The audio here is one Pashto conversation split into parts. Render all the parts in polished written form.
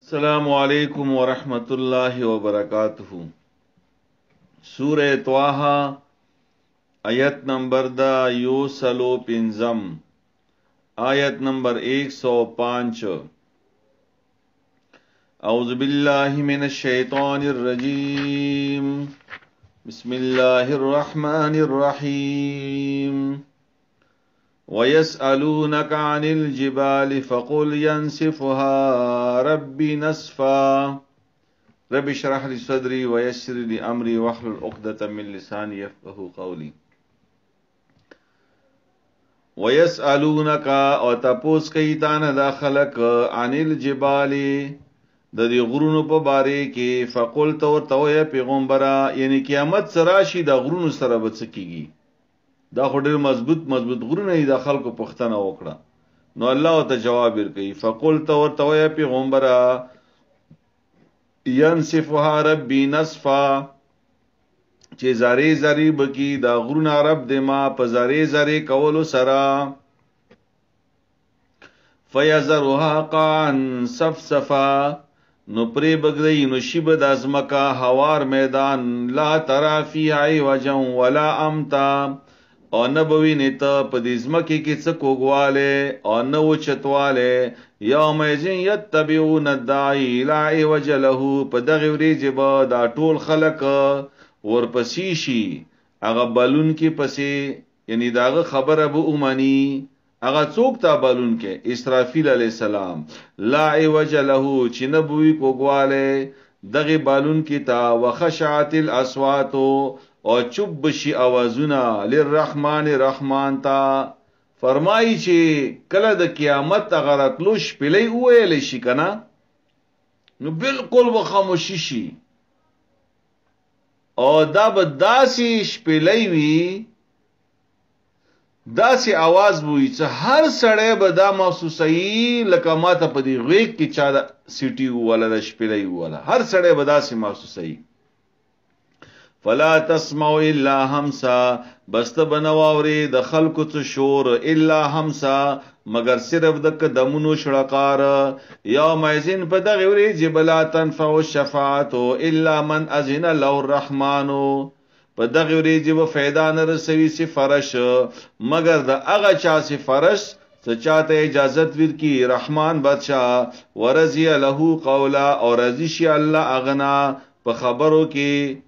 السلام علیکم ورحمت اللہ وبرکاتہ. سورہ طه آیت نمبر دا یو سلو پنزم آیت نمبر 105. اعوذ باللہ من الشیطان الرجیم بسم اللہ الرحمن الرحیم. وَيَسْأَلُونَكَ عَنِ الْجِبَالِ فَقُلْ يَنْسِفُهَا رَبِّي نَسْفًا. رب اشرح لي صدري ويسر لي أمري واحلل عقدة من لساني يفقهوا قولي. وَيَسْأَلُونَكَ او تپوس کوي تانه دا خلق عن الجبال د دې غرونو په باره کې. فقل تو ورته پیغمبره یعنی قیامت سراشي د غرونو سره بچکیږي. دا خو ډېر مضبوط غرونه دي. د خلکو پوښتنه وکړه نو الله ته جواب ورکړي. فقل تو ورته پیغمبره ينسفها ربي نسفا چې زری زری بکی دا غرونه رب دې ما په زری زری کولو سره. فيذرها قاعا صفصفا نو پری بگدی نو شیب د ازمکا هوار میدان. لا ترى فيها عوجا ولا امتا او نبوی نیتا پا دیزمکی کی چه کوگواله او نو چتواله. یوم ایزین یتبعون الداعی لا عوج له پا دغوری جبا دا طول خلق ورپسیشی اغا بلون کی پسی یعنی داغ خبر ابو امانی اغا چوک تا بلون کے اسرافیل علیہ السلام. لا عوج له چی نبوی کوگواله دغی بلون کی تا وخشعت الاسواتو او چوب بشی آوازونا للرحمن رحمان تا. فرمائی چې کله د قیامت غرتلو شپلی اویل شي کنا نو بالکل بخاموشی شي او دا به داسی شپلی وی داسی آواز بوئی چې هر سړی به دا محسوسایی لکه ما ته په دې غیږ کې چا د سیټي والا د شپلی والا هر سړی به داسی محسوسایی. فلا تسمعوا الا همسا بست بنواوري د خلکو څه شور الا همسا مگر صرف د قدمونو شړقار. یوم ایزن په دغه ورځ جبلا تنفع الشفاعت الا من اذن له الرحمن. په دغه ورځ به فایده نه رسوي سفارش مگر د هغه چا سفارش چې چاته اجازت ورکي رحمان بادشاہ. ورضی له قولا او رضی شي الله اغنا په خبرو کې.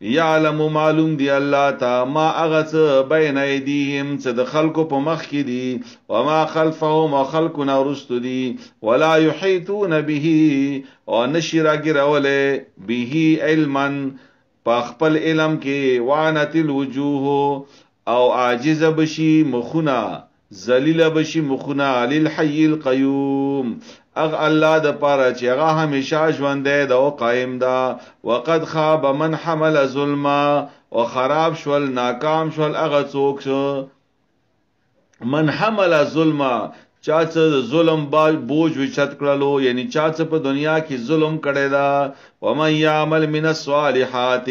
یعلم معلوم دی الله تا ما اغس بین ایدیهم چې د خلکو په مخ کې دي وما خلفهم او خلکو نه ورستو دي. ولا یحیطون به او نشي راګرولې به علما په خپل علم کې. وعنت الوجوه او عاجز بشي مخونه ذلیل بشي مخونه للحي القيوم اغ الله د پاره چې هغه همیشه ژوند دی او قائم ده. وقد خاب من حمل ظلما او خراب شول ناکام شول هغه څوک من حمل ظلما چا څه ظلم بوج وچت کړلو یعنی چا څه په دنیا کې ظلم کړی دا. ومن يعمل من الصالحات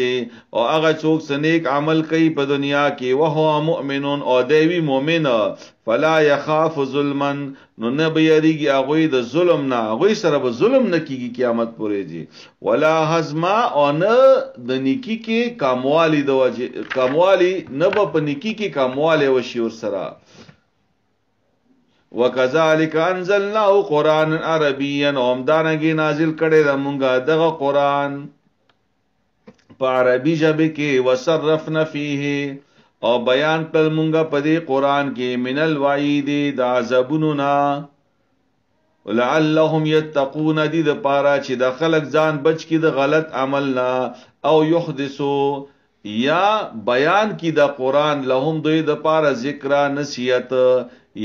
او هغه څوک چې نیک عمل کوي په دنیا کې وهو مؤمن او دیوی مؤمن. فلا يخاف ظلما نو نه بیریږي هغه د ظلم نه هغه سره به ظلم نه کیږي قیامت پورې جی. ولا حزما او نه د نیکی کې کاموالی د وجه کاموالی نه په نیکی کې کاموالی وشي ور سره. وکذالک انزلناه قرانا عربیا اومدانګي نازل کړي د مونږه دغه قران په عربي ژبه کې. وصرفنا فيه او بیان کړل مونږه په دې قران کې من الوعید د عذابونو نا ولعلهم يتقون دي د پاره چې د خلق ځان بچ کی د غلط عمل نا او يحدثو یا بیان کی د قران لهم دوی د پاره ذکر نصیحت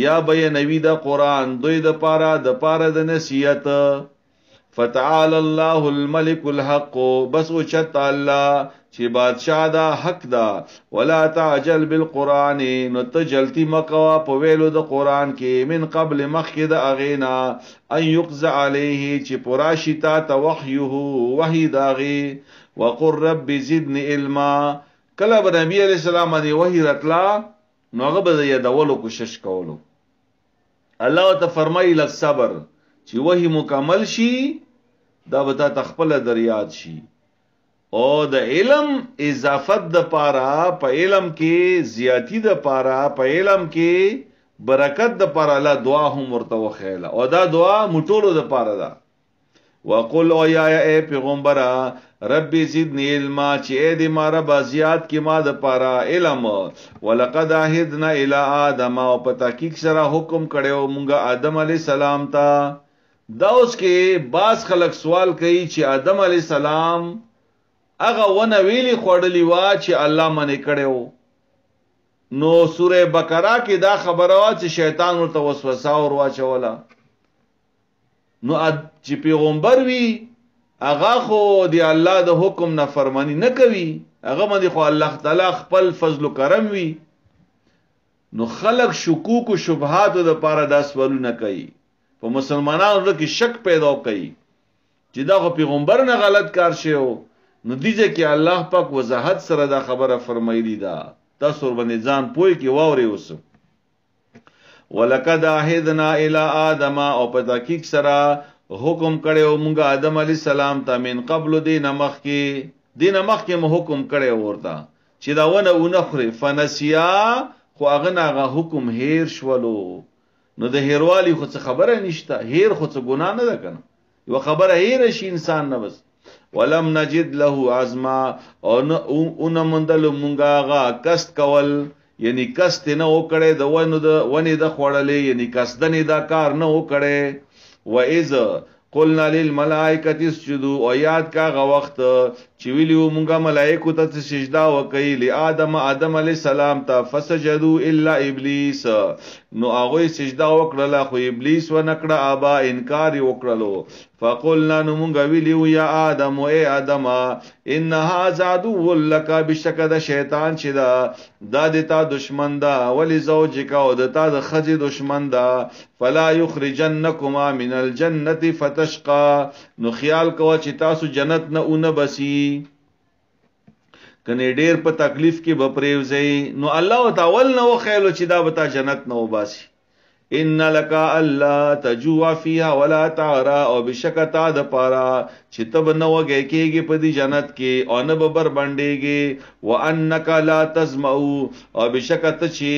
یا بیانوی د قران دوی د پاره د نصیحت. فتعال الله الملك الحق بس او چت الله چې بادشاہ دا حق دا. ولا تعجل بالقران نو ته جلتی مکوا په ویلو د قران کې من قبل مخد اغینا ان يقز عليه چې پراشتا توحيه وحی داغي. وقر رب زدني علما کله به نبی علیہ السلام باندې وحی راتلا نو هغه به یادولو کوشش کولو. الله ته فرمایي لږ صبر چې وحی مکمل شي دا به تا تخپل دریاد شي. او د علم اضافت د پاره په علم کې زیاتی د پاره په علم کې برکت د پاره الله دعا هم ورته وخیله او دا دعا مټولو د پاره ده. وقل او یا اے پیغمبر ربی زدنی علما چې اې دې ما رب زیات کې ما د پاره علم. ولقد عهدنا الی آدم او په تحقیق سره حکم کړو مونږه آدم علی السلام ته. دا اوس کې باز خلک سوال کوي چې آدم علی السلام هغه ونه ویلی خوړلی وا چې الله منې کړو. نو سوره بقره کې دا خبره وا چې شیطان ورته وسوسه ور واچوله. نو چې پیغمبر وی هغه خو دی الله د حکم نه فرمانی نه کوي، هغه باندې خو الله تعالی خپل فضل و کرم وی. نو خلق شکوک و شبهات د پاره دا سوالونه کوي، په مسلمانانو کې شک پیدا کوي چې دا خو پیغمبر نه غلط کار شیو. نو دیجه کې الله پاک وضاحت سره دا خبره فرمایلی دا تاسو باندې ځان پوي کې واوري اوس. ولقد عهدنا الى آدم او په تحقیق سره حکم کړو مونږه آدم علی السلام ته من قبل دین مخ کې مو حکم کړو ورته چې دا ونه خوري. فنسیا خو هغه حکم هیر شولو. نو د هیروالی خو څه خبره نشته، هیر خو څه ګناه نه ده کنه، یو خبره هیر شي انسان نه بس. ولم نجد له عزما او ان مندل مونږه غا کست کول، یعنی کست نه وکړي د ونې د خوړلې، یعنی کسدنې دا کار نه وکړي. و اذ قلنا للملائکه اسجدوا، او یاد کا غ وخت چې ویلو مونږه ملائکه ته سجدا وکړي لآدم آدم علی السلام ته. فسجدوا الا ابلیس، نو هغه سجدا وکړه خو ابلیس و نکړه، ابا انکار وکړلو. فقلنا نو مونږه ویلو یا آدم اے آدم ان هذا عدو لك، بشکد شیطان چې دا د تا دشمن دا، ولی زوجک او د تا د خځې دشمن دا. فلا یخرجنکما من الجنه فتشقى، نو خیال کوه چې تاسو جنت نه اون بسی کنه ډیر په تکلیف کې بپریوځي. نو الله تعالی نو خیالو چې دا بتا جنت نه وباسي. ان لك الا تجوع فيها ولا تعرى، او بشکتا د پارا چې تب نو وګي کېږي په دې جنت کې او نه ببر باندېږي. وانك لا تزمع، او بشکت چې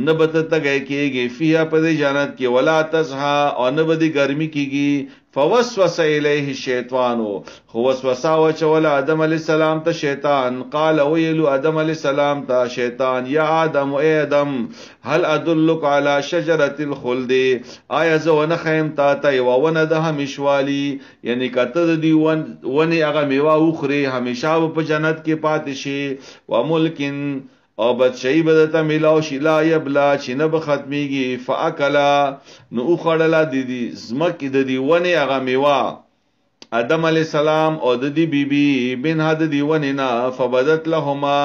نه بت تګي کېږي فيها په دې جنت کې، ولا تزها، او نه بدي ګرمي کېږي. فوسوس الیه الشیطان، خو وسوسه وچول آدم علی السلام ته شیطان. قال ویلو آدم علی السلام ته شیطان یا آدم اے آدم هل ادلک علی شجرة الخلد، آیا زه ونه خیم تا ته یو ونه د همیشوالی، یعنی کته دی ونه هغه میوه وخوري همیشه په جنت کې پاتې شي. و ملکن، او بچی بدتا ملاو شی لا یبلا چې نه به ختمیږي. فاکلا، نو اخړلا د زمکې د دی ونې هغه میوه آدم علی السلام او د دی بیبي بن هد دی ونې نه. فبدت لهما،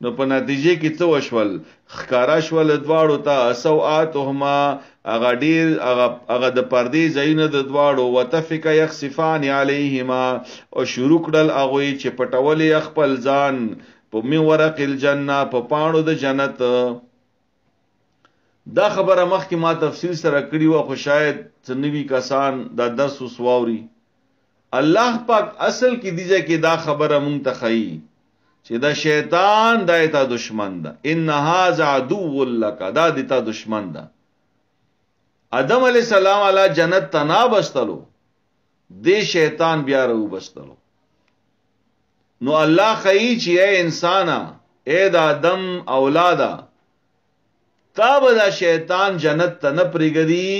نو په نتیجه کې څه وشول؟ ښکارا شول دواړو ته سوآتهما، هغه ډیر هغه د پردې ځایونه د دواړو. وتفک یخصفان علیهما، او شروع کړل هغوی چې پټولې خپل ځان په می ورق الجنه، په پاڼو د جنت. دا خبره مخکې ما تفصیل سره کړی و، خو شاید څنوي کسان دا درس وسواوري. الله پاک اصل کې دیږي کې دا خبره مونږ ته خایي چې دا شیطان دا تا دشمن ده. ان هاذا عدو لک، دا د تا دشمن ده. آدم علی السلام علی جنت تنا بستلو، دې شیطان بیا رو بستلو. نو الله خی چې اے انسانا، اے د آدم اولادا، تا به دا شیطان جنت ته نه پرېږدي.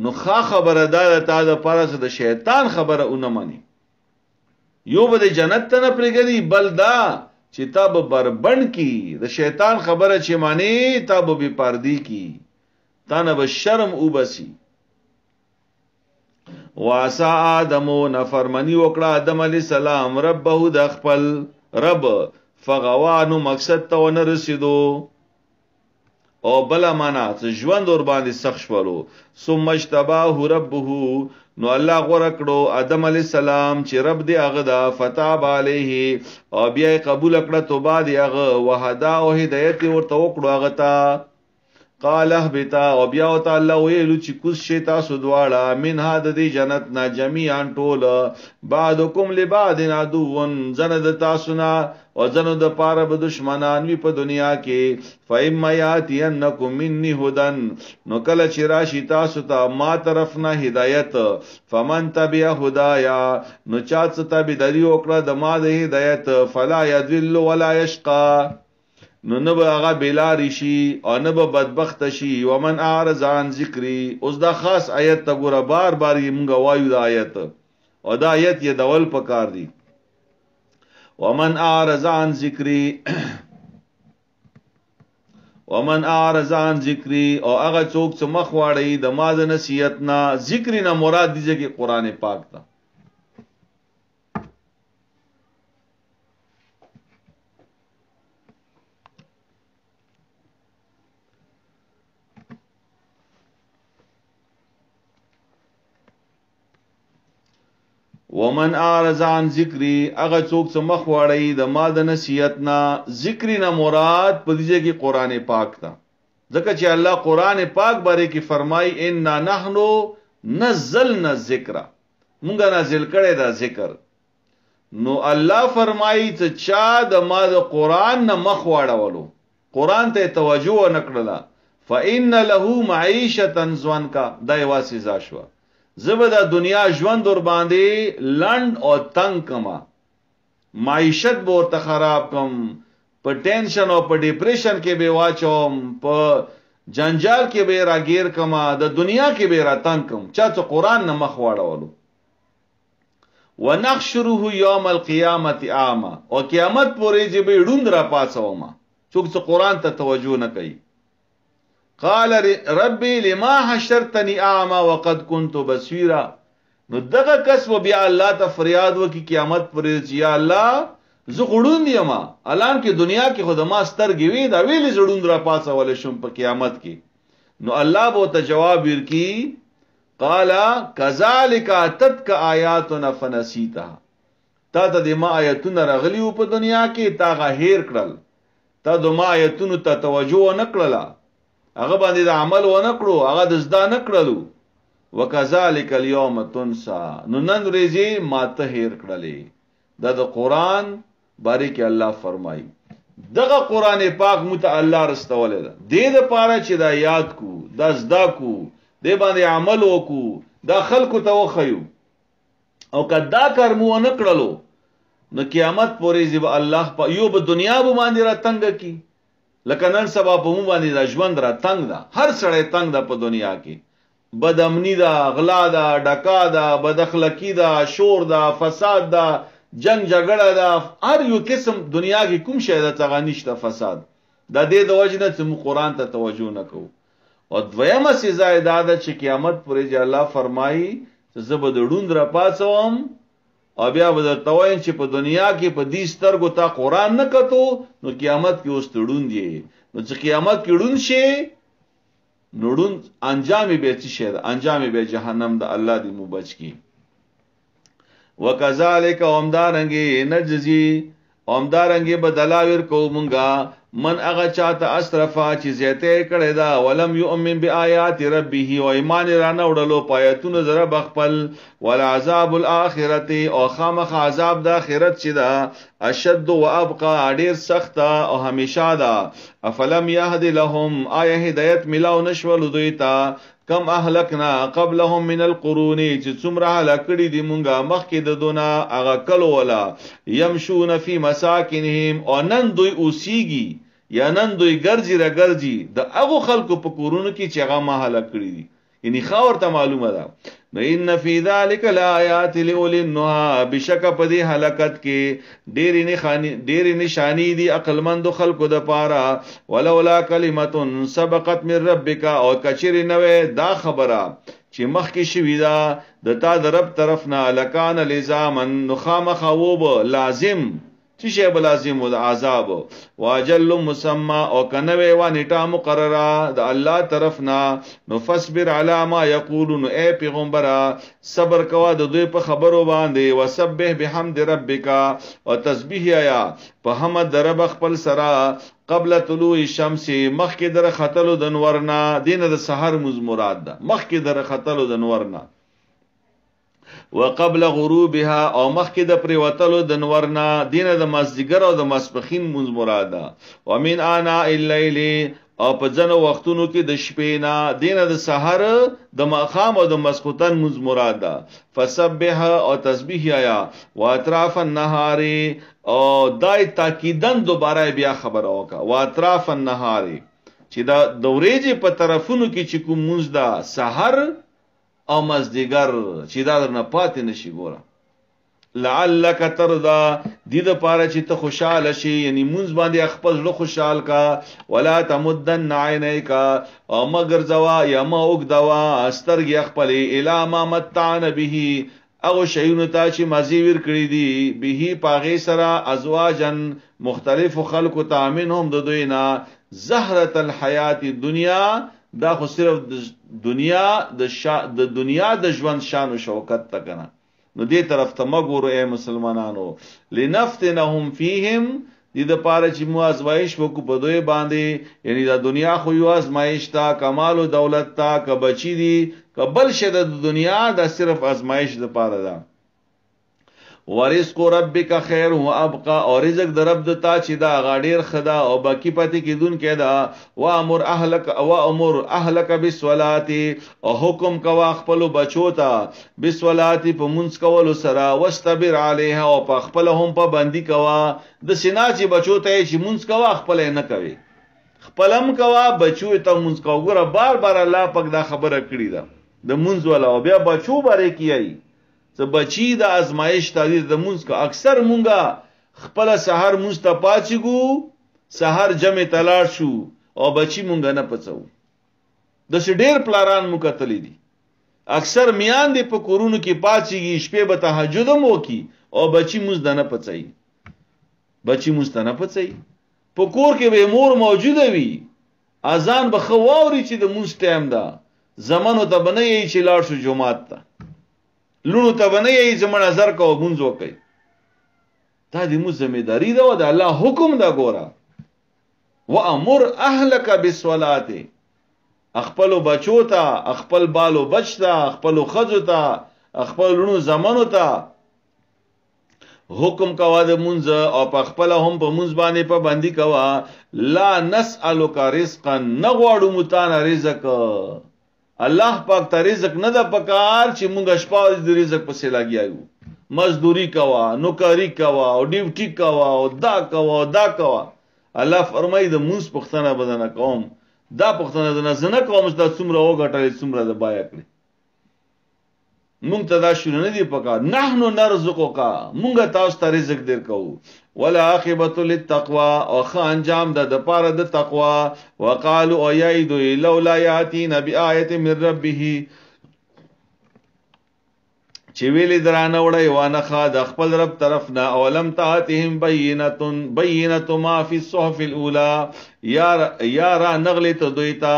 نو ښه خبره ده تا د پاره د شیطان خبره اونه مانی. یو به د جنت ته نه پرېږدي، بل دا چې تا به بربند کی. د شیطان خبره چې مانی تا به بی پردی کی، تا نه به شرم او بسی. واسا آدمو، نفرمانی وکړه آدم علی السلام ربه د خپل رب. فغوانو مقصد ته ونه رسیدو، او بلا معنا چې ژوند ور باندې سخت شولو. ثم اجتباه ربه، نو الله غوړه کړو آدم علی السلام چې رب دې هغه دا. فتاب علیه، او بیا قبول کړه توبه دې هغه. وهدا، او هدایت ورته وکړو هغه ته. قال اهبطا او بیا تعالی ویلو چې کوس شي تاسو دواړه من هاد دی جنت نا جميعا ټول بعضکم لبعض عدوون زنه د تاسو نه او زنه د پاره به دشمنان وي په دنیا کې فإما ياتينكم مني هدن نو کله چې راشي تاسو ته ما طرف نه هدایت فمن تبع هدايا نو چا څه تابعداري وکړه د ما د هدایت فلا يذل ولا يشقى نو نه به هغه بیلاری شي او نه به بدبخت شي ومن اعرض عن ذکری. اوس دا خاص آیت ته ګوره بار بار یې مونږ وایو دا آیت او دا آیت یې دول پکار دی. ومن اعرض عن ذکری ومن اعرض عن ذکری او هغه څوک چې مخ واړی د ما د نصیحت نه ذکر نه مراد دی چې قران پاک ته ومن اعرض عن ذکری اغه څوک چې مخ واړی د ما د نصیحت نه ذکر نه مراد په دې کې قران پاک ته ځکه چې الله قران پاک باندې کې فرمای ان نحنو نزلنا الذکر مونږه نازل کړی دا ذکر. نو الله فرمای چې چا د ما د قران نه مخ واړولو قران ته توجه نکړه فإن له معيشة ضنكا دا یو سزا شو. زبدا دنیا ژوند ور باندې لند او تنگ کما معیشت به ورته خراب کم په ټینشن او په ډیپریشن کې به واچوم په جنجال کې به راګیر کما د دنیا کې به را تنگ کم چا چې قران نه مخ واړولو. ونحشره یوم القیامت اعما او قیامت پورې چې به ډوند را پاسوما څوک چې قران ته توجه نه کوي. قال ربي لما حشرتني اعما وقد كنت بصيرا. نو دغه کس و بیا الله ته فریاد وکي قیامت پرې چې یا الله زه غړون یم الان کې دنیا کې خدما سترګې وي دا ویلې زړون را پاسه ول شم په قیامت کې. نو الله به ته جواب ورکي قال كذلك اتتك آیاتنا فنسيتها. تا ته د ما آیتونه راغلیو په دنیا کې تا غهیر کړل تا د ما آیتونو ته توجه نه کړله هغه باندې د عمل و نه کړو هغه د زدا نه کړلو. وکذالک اليوم تنسا نو نن ورځې ماته هیر کړلې. دا د قران باره کې الله فرمایي دغه قران پاک مت الله رستول ده دې د پاره چې دا یاد کو دا زدا کو دې باندې عمل وکړو دا خلکو ته وخیو او کدا کرمو نه کړلو نو قیامت پورې زب الله په یو په دنیا باندې را تنگ کی لکه نن سبا په مو باندې د ژوند را تنگ ده هر سړی تنگ ده په دنیا کې بد امنی ده غلا ده ډکا ده بد اخلاقی ده شور ده فساد ده جنگ جګړه ده هر یو قسم دنیا کې کوم شی ده څنګه نشته فساد د دې د وجنه چې قرآن ته توجه نکوو. او دویمه سزا ده چې قیامت پرې الله فرمایي چې زبد ډوند را پاسوم او بیا به توین چې په دنیا کې په دې سترګو ته قرآن نه کتو نو قیامت کې اوس تړون دی. نو چې قیامت کې ډون شي نوډون انجام به څه شي انجام به جهنم د الله دی مو بچ کی. وکذالک اومدارنګي نجزي اومدارنګي بدلاویر کو مونږه من هغه چاته اسرفا چې زیته کړي دا ولم یؤمن بیاات ربه او ایمان رانه وړلو پایتونه زره بخپل ولا عذاب الاخرته او خامخ عذاب د اخرت چې دا اشد وابقى ډیر سخت او همیشه دا. افلم يهد لهم آیه هدایت ملاو نشول دوی ته کم اهلکنا قبلهم من القرون چې څومره هلاکړي دي مونږه مخکې د دونه هغه کلو ولا يمشون فی مساکنهم او نن دوی اوسیږي یا نن دوی ګرځي را ګرځي د هغه خلکو په کورونو کې چې هغه ما هلاکړي دي یعنی خاور ته معلومه ده. نو ان فی ذلک لآیات لأولی النهی بشک په دې هلاکت کې ډېرې نشانی دي عقلمند خلکو د پاره. ولولا کلمه سبقت من ربک او کچری نوې دا خبره چې مخکې شوی دا د تا د رب طرف نه لکان لزامن نخامخوب لازم چې شی بلازم د عذاب واجل مسمى او کنوي وا نیټه مقرره د الله طرفنا. نو فصبر علی ما یقولون، اے پیغمبره صبر کوا د دوی په خبرو باندې. وسبح بحمد ربک، او تسبیح یا په حمد در رب خپل سرا. قبل طلوع الشمس، مخکې در خطلو د نورنا. دینه د سحر مز مراد ده، مخکې در خطلو د نورنا. وقبل غروبها، او مخکې د پریوتلو د نورنا. دینه د مازدیګر او د ماسپخین مز مراد ده. ومن آناء الليل، او په ځنو وختونو کې د شپې نه. دینه د سحر د ماخام او د مسخوتن مز مراد ده. فسبح، او تسبیح یا. واطراف النهار، او دای تاکیدن دوباره بیا خبر اوکا. واطراف النهار، چې دا د ورځې په طرفونو کې چې کوم مونږ دا سحر او مزدیګر چې دا درنه پاتې نشي. ګوره لعلک ترضا، دې د پاره چې ته خوشاله شي، یعنی مونږ باندې خپل زړه خوشحال کا. ولا تمدن عینیک، او مگر زوا یا ما وګدوا استرګي خپل الی ما متعن به، او شیونه تا چې مزي ور کړی دي به پاغه سرا ازواجن مختلف خلق تامنهم د دوینا. زهرت الحیات الدنیا، دا خو صرف د دنیا د ژوند شان او شوکت تا کنه. نو دې طرف ته مګورو اے مسلمانانو. لنفتنهم فیهم، دې د پاره چې مو ازمایش وکړو په دوی باندې. یعنی دا دنیا خو یو ازمایش تا، کمال او دولت تا، ک بچی دي ک بل شد د دنیا، دا صرف ازمایش د پاره ده. ورزق ربک خیر و ابقا، او رزق د رب د تا چې دا غاډیر خدا او باقی پاتې کیدون کېدا. و امر اهلک، او امر اهلک بالصلاه، او حکم کوا خپل بچو ته بالصلاه په منځ کولو سره. واستبر علیها، او په خپل هم په باندې کوا. د سینا چې بچو ته چې منځ کوا خپل نه کوي، خپلم کوا بچو ته منځ کوا. ګوره بار بار الله پاک دا خبره کړی ده د منځ ولا، او بیا بچو باندې کیای څه بچی د ازمایش تعدید د مونږ کا. اکثر مونږه خپل سحر مستپاچګو، سحر جمع تلاړ شو او بچی مونږ نه پڅو. د ډېر پلاران مو کتلې دي، اکثر میان دی په کورونو کې پاچیږي، شپې به تهجد مو کی او بچی مونږ نه پڅي. بچی مونږ نه پڅي. په کور کې به مور موجوده وي، اذان به خواوري چې د مونږ ټایم ده. زمانو ته بنئ چې لاړ شو جمعات ته، لونو ته بنئ زمون نظر کو مونږ وکي. دا د مو ذمہداري ده او د الله حکم دا. ګوره وامر اهلک بالصلاه، خپل بچو ته، خپل بالو بچتا، خپل خزو ته، خپل لونو زمانو ته حکم کوا د مونږ، او په خپل هم په مونږ باندې په باندې کوا. لا نسالک رزقا، نغواړو متان رزق. الله پاک ته رزق نه ده پکار چې مونږ شپه د رزق پسې لاګیایو. مزدوری کوا، نوکری کوا، او ډیوټي کوا، او دا کوا، او دا کوا. الله فرمایي د موږ پښتنه بدنه قوم، دا پښتنه د نزنه قوم چې څومره وګټل څومره د بایا کړی. مونږ ته دا شنو نه دی پکار. نحنو نرزقک، مونږ تاسو ته رزق درکو. ولا عاقبۃ للتقوى، او ښه انجام ده د پاره د تقوا. وقالوا ايد لولا ياتينا بآية من ربه، چې ویلې درانه وړي وانه خا د خپل رب طرف نه. اولم تاتهم بینه ما فی الصحف الاولى، یا را نغلی ته دوی ته.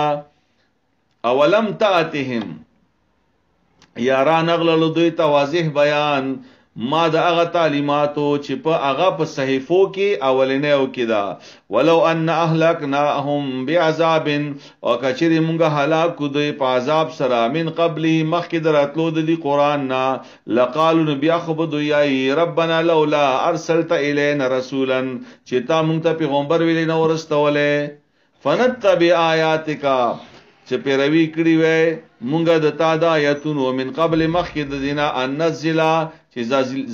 اولم تاتهم، یا را نغلل دوی ته واضح بیان ما د هغه تعلیماتو چې په هغه په صحیفو کې اولنې او کې دا. ولو ان اهلکناهم بعذاب، او کچری مونږه هلاک دوی په عذاب سره. من قبل، مخکې دراتلو د دې قران نه. لقالوا بیا خو دوی ای ربنا لولا ارسلت الینا رسولا، چې تا مونږ ته پیغمبر ویلې نو ورستولې. فنتبع آیاتک، چې پیروي کړی وې مونږه د تا د آیاتونو. من قبل، مخکې د دینا ان نزل، چې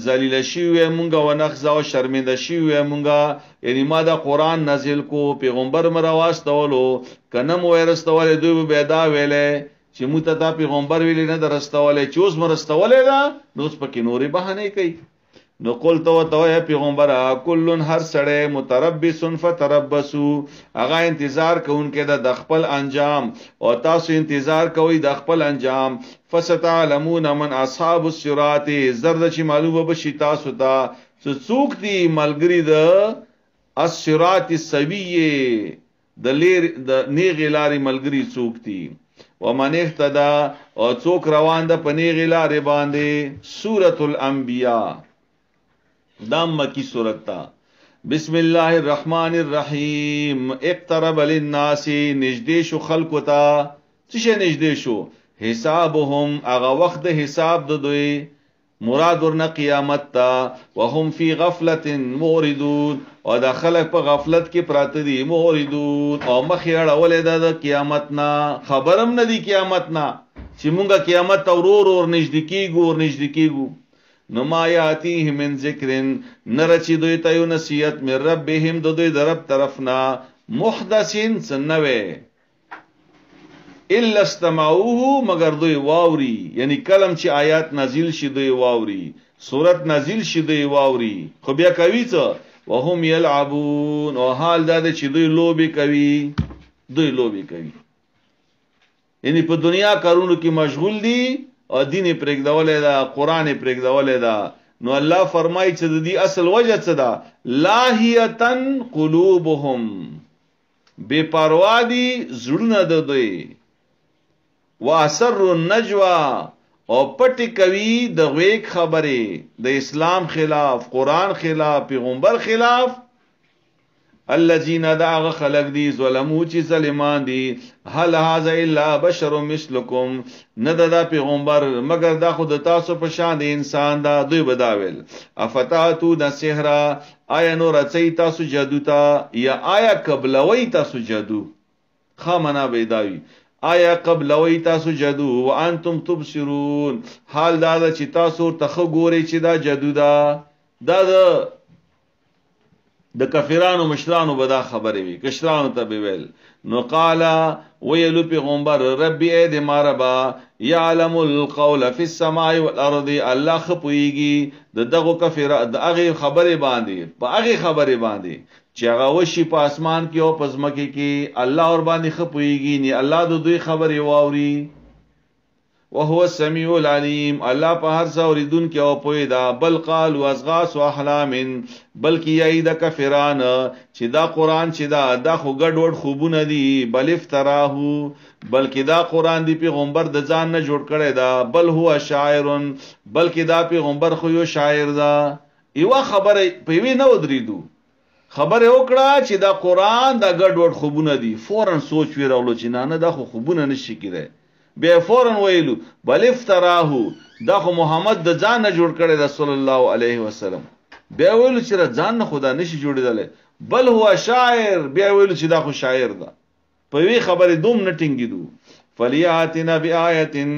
ذلیل شي وې مونږه ونخزا او شرمنده شي وې مونږه. یعنی ما دا قران نازل کو، پیغمبر مرا واستولو، کنه مو ورستولې دوی به دا ویلې چې مو ته پیغمبر ویلې نه درستولې، چې اوس مرستولې دا نو اوس پکې نورې بهانه کوي. نو قلت تو یا پیغمبر کلن هر سړی متربص فتربصوا، هغه انتظار کوونکې د خپل انجام، او تاسو انتظار کوئ د خپل انجام. فستعلمون من اصحاب الصراط، زرد چې معلومه بشي تاسو ته څوک دي ملګری د الصراط السویه د لیر د نیغې لارې ملګری څوک دي ومن اهتدى او څوک روان ده په نیغې لارې باندې. سورۃ الانبیاء دا مکی سورۃ تا. بسم الله الرحمن الرحیم. اقترب للناس نږدې شو خلقو ته. څه شي نږدې شو؟ حسابهم هغه وخت د حساب د دوی مراد ورنه قیامت تا. وهم فی غفلت موردون او دا خلق په غفلت کې پراته دي. موردون او مخ یې اړولې ده د قیامت نه، خبرم نه دي قیامت نه چې مونږه قیامت ته ورور نږدې کیږو. نو ما یاتیه من ذکرن نرچی دوی ته یو نصیحت من ربهم د دوی د رب طرفنا محدثین سنوي الا استمعوه مگر دوی واوري، یعنی کلم چې آیات نازل شي دوی واوري، سورت نازل شي دوی واوري، خو بیا کوي څه؟ وهم یلعبون او حال دا چې دوی لوبي کوي. یعنی په دنیا کارونو کې مشغول دي او دین پرېږدولې ده، قران پرېږدولې ده. نو الله فرمایي چې د دې اصل وجه څه ده؟ لاهیتن قلوبهم، بے پروا دي زړونه د دوی. واسر النجوا او پټي کوي د غویک خبره د اسلام خلاف، قران خلاف، پیغمبر خلاف. الذين داغ خلق دي ظلمو چې ظالمان دي. هل هذا الا بشر مثلكم، نه دا پیغمبر مگر دا خود تاسو په شان د انسان دا. دوی بداول افتاتو د سحر، آیا نو رچي تاسو جادو تا یا آیا قبلوي تاسو جادو؟ خامنا بيداوي آیا قبلوي تاسو جادو وانتم تبصرون، حال دا چې تاسو تخ ګوري چې دا جادو دا د کافرانو مشرانو به دا خبرې وي، کشرانو ته به ویل. نو قالا ویلو پیغمبر ربی اے د ماربا یعلم القول فی السماء والارض، الله خپويږي د دغه کافر د هغه خبرې باندې، په هغه خبرې باندې چې هغه وشي په اسمان کې او په ځمکه کې. الله اور باندې خپويږي نه، الله د دوی خبرې واوري. وهو السميع العليم، الله په هر څه اوریدون کې او پوي دا. بل قال واصغاث واحلام، بلکې یای د کافران چې دا قران چې دا خو ګډ وډ خوبونه دي. بل افتراه، بلکې دا قران دی پیغمبر د ځان نه جوړ کړی دا. بل هو شاعر، بلکې دا پیغمبر خو یو شاعر دا. یو خبره په وی نه ودریدو، خبره وکړه چې دا قران دا ګډ وډ خوبونه دي. فورن سوچ ویراولو چې نه دا خو خوبونه نشي کېره. بیا فورن ویلو بل افتراه، دا خو محمد د ځان نه جوړ کړی دا صلی الله علیه وسلم. بیا ویلو چې ځان نه خدا نشي جوړیدل. بل هو شاعر، بیا ویلو چې دا خو شاعر ده. په وی خبره دوم نه ټینګیدو. فلیاتنا بیااتن،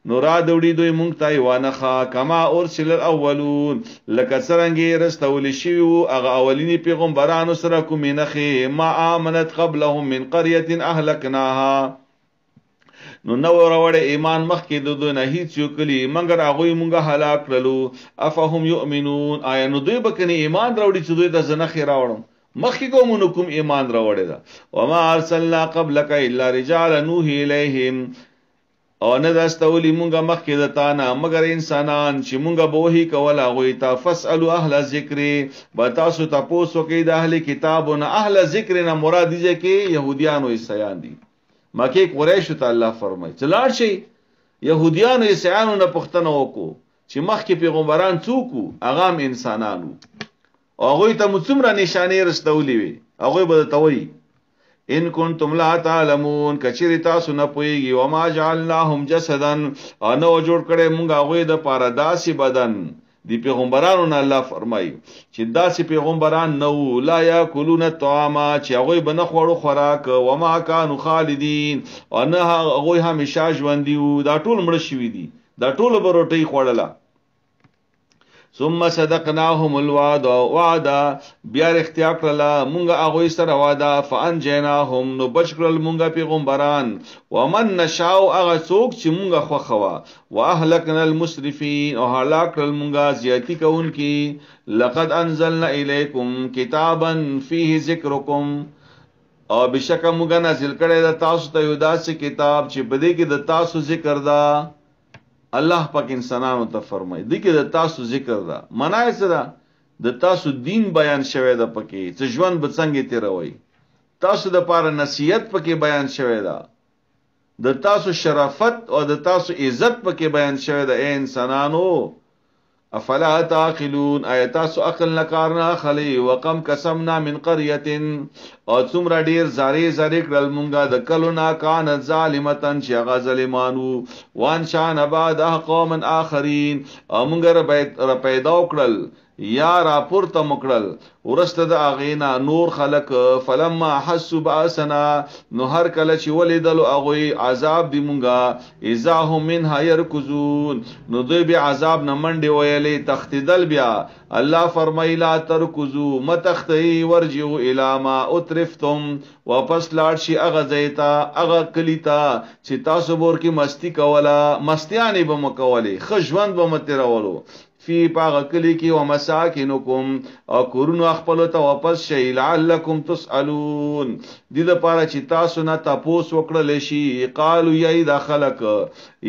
نورا دوړي دوی مونږ ته وانخا کما ارسل الاولون، لکه څنګه رستول شیو هغه اولینی پیغمبرانو سره کومینخه. ما امنت قبلهم من قريه اهلكناها، نو نو وروړې ایمان مخ کې د دوی نه هیڅ یو کلی مگر هغه مونږه هلاک کړلو. افهم یؤمنون، آیا نو دوی به کني ایمان راوړي چې دوی ته زنه خیر راوړم؟ مخ کې کوم ایمان راوړي دا. وما ارسلنا قبلك الا رجالا نوحي اليهم، او نه داستولی مونږه مخ کې د تانا مگر انسانان چې مونږه بوهي کول هغه ته. فاسالو اهل الذکر، با تاسو تاسو کې د اهل کتابونه. اهل ذکر نه مراد دي چې يهوديان او عیسایان دي. مکه قریش ته الله فرمای چلاړ شي يهوديان او عیسایانو نه پښتنه وکړو چې مخکې پیغمبران څوک هغه انسانانو، هغه ته مڅمره نشانه رستولې وي. هغه به توي ان کنتم لا تعلمون، کچری تاسو نه پويږي. وما جعلناهم جسدا، انو جوړ کړي مونږ هغه د پاره داسې بدن دی پیغمبرانو نه. الله فرمایي چې داسې پیغمبران نو لا یاکلون الطعام، چې هغه به نه خوړو خوراک. وما كانوا خالدین، او نه هغه همیشه ژوند دي. دا ټول مړ شوي دي، دا ټول به روټي خوړله. ثم صدقناهم الوعد، وعدا بیا اختیار کړل مونږه هغه سره وعده. فانجیناهم، نو بچ کړل مونږه پیغمبران. ومن نشاء، هغه څوک چې مونږه خوخوا. واهلكنا المسرفين، او هلاک کړل مونږه زیاتی کوونکی. لقد انزلنا الیکم کتابا فيه ذکرکم، او بشک مونږه نازل کړی د تاسو ته یو داسې کتاب چې بده کې د تاسو ذکر دا. الله پاک انسانانو ته فرمایي دغه د تاسو ذکر دا. منای څه دا د تاسو دین بیان شوی دا پکې چې ژوند به څنګه تیروي تاسو د پاره نصیحت پکې بیان شوی دا د تاسو شرافت او د تاسو عزت پکې بیان شوی دا اے انسانانو افلا تعقلون ایتاسو عقل نکار نه خلی وقم قسمنا من قريه او څومره ډیر زاری کړل مونږه د کلونا کان ظالمتن چې هغه ظالمانو وان شان بعد قوم اخرین او مونږه پیدا کړل یا راپورته مکړل ورسته د اغینا نور خلق فلما حسوا باسنا نو هر کله چې ولیدل اغوی عذاب دی مونږه اذا هم منها يركزون نو دوی به عذاب نه منډي ویلې تختیدل بیا الله فرمایلا ترکزو متختی ورجو الی ما اترفتم واپس لاړ شي اغه زیتا اغه کلیتا چې تاسو بور کې مستی کولا مستیانی به مکولې خجوند به مترولو فی پاغ کلی کی و مساکنکم او کورونو خپل ته واپس شي لعلکم تسالون دې د پاره چې تاسو نه تاسو وکړل شي قالو یی دخلک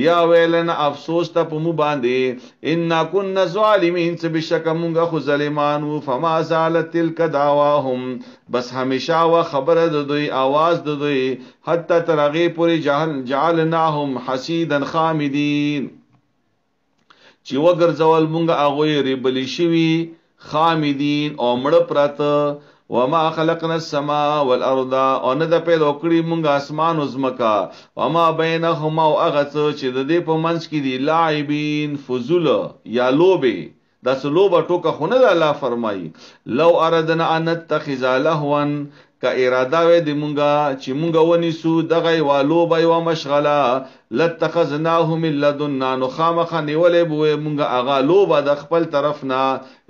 یا ویلن افسوس ته په مو باندې ان كنا ظالمین څه بشک مونږه خو ظالمانو فما زالت تلک دعواهم بس همیشه وا خبره د دوی आवाज د دوی حتی ترغی پوری جعلناهم حسیدا خامدین چې وګرځول مونږه هغه ریبلی شوی خامدین او مړ پراته وما خلقنا السماء والارض او نه د پیدا کړی مونږه اسمان او زمکا وما بینهما او هغه چې د دې په منځ کې دی لاعبین فضول یا لوبه دا سلوبه ټوکه خونه د الله فرمایي لو اردنا ان نتخذ لهوا کا اراده وې د مونږه چې مونږه ونیسو دغه والو به و مشغله لتخذناه من لدنا نو خامخ نیولې بو مونږه اغا لوبه د خپل طرف نه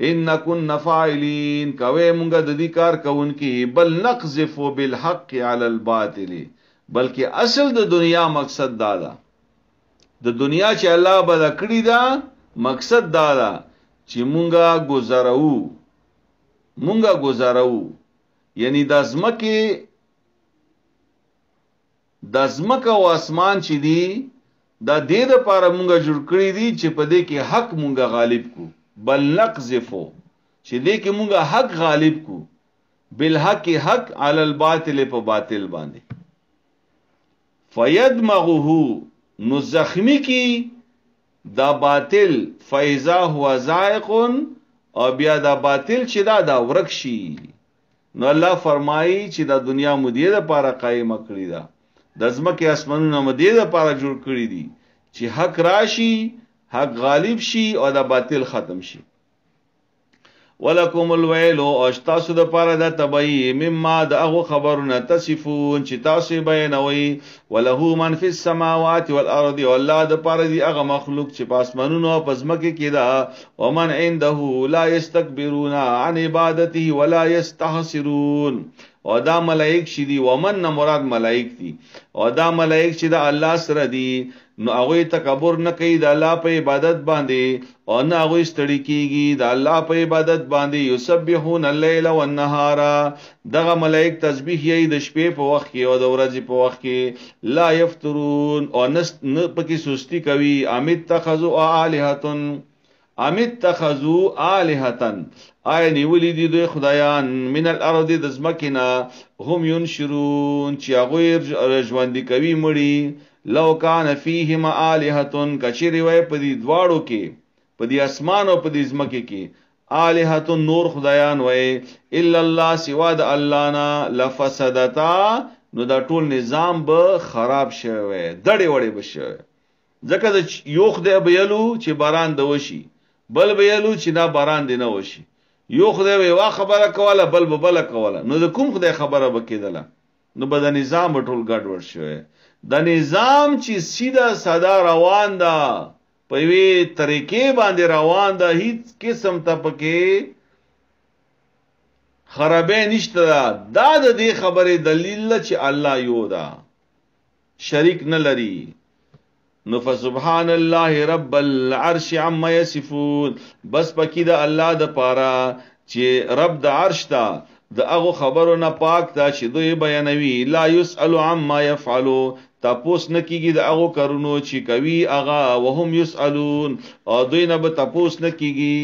ان كنا فاعلين کوي مونږه د دې کار کوونکی بل نقذف بالحق على الباطل بلکې اصل د دنیا مقصد دا ده د دنیا چې الله بل کړی دا مقصد دا ده چې مونږه گزارو یعنی د ازمکه او اسمان چې دی دا دې د پاره مونږه جوړ کړی دي چې په دې کې حق مونږه غالب کو بل نقذفو چې دې کې مونږه حق غالب کو بالحق حق علی الباطل په باطل باندې فیدمغه نو زخمی کی دا باطل فیضا هو زائق او بیا دا باطل چې دا ورکشي نو الله فرمایي چې دا دنیا مدیه د پاره قائم کړی دا د ځمکه اسمانونو مدیه د پاره جوړ کړی دي چې حق راشي حق غالب شي او دا باطل ختم شي ولکم الویل او تاسو د پاره د تبعی مما دغه خبرونه تصفون چې تاسو بیانوي ولهو من فی السماوات والارض والله د پاره دی هغه مخلوق چې پاسمنونو او پزمکه کې دا ومن عنده لا یستكبرون عن عبادته ولا یستحسرون او دا ملائک شدي ومن مراد ملائک دي او دا ملائک چې د الله سره دي نو هغه تکبر نه کوي د الله په عبادت باندې او نه هغه ستړي کیږي د الله په عبادت باندې یسبحون الليل والنهار دغه ملائک تسبیح یې د شپې په وخت کې او د ورځې په وخت کې لا یفترون او نه پکې سستی کوي امیت تخذو الہتن آیا نیولی دی دوی خدایان من الارض د زمکنا هم ينشرون چې هغه رجواندی کوي مړي لو کان فیهما الہتن کچری وای په دې دواړو کې په دې اسمان او په دې زمکه کې الہتن نور خدایان وای الا الله سوا د الله نه لفسدتا نو دا ټول نظام به خراب شوی دړې وړې بشوي ځکه یو خدای بیلو چې باران د وشي بل بیلو چې دا باران دی نه وشي یو خدای وا خبره کوله بل کوله نو د کوم خدای خبره وکیدله نو به د نظام ټول ګډوډ شوی د نظام چې سیده ساده روان ده په وی طریقې باندې روان ده هیڅ قسم ته پکې خرابې نشته دا د دې خبرې دلیل چې الله یو ده شریک نه لري نو فسبحان الله رب العرش عما يصفون بس پکې د الله د پاره چې رب د عرش ته د هغه خبرو نه پاک دا چې دوی بیانوي لا يسأل عما يفعلوا تپوس نه کیږي د هغه کارونو چې کوي هغه وهم يسألون او دوی نه به تپوس نه کیږي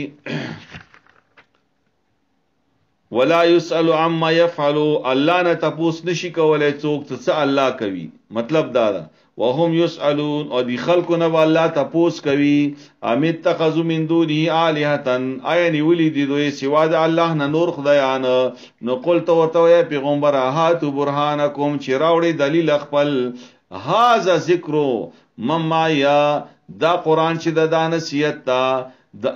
ولا يسأل عما يفعل الله نه تپوس نشي کولای څوک څه الله کوي مطلب دا ده وهم يسألون او دي خلقونه الله تپوس کوي امت تخذو من دونه الهتن اي نیولی دي دوی سوا د الله نه نور خدایان نو قلت ورته پیغمبر هاتو برهانکم چې راوړي دلیل خپل هاذا ذکر مما یا دا قران چې د دانسیت تا د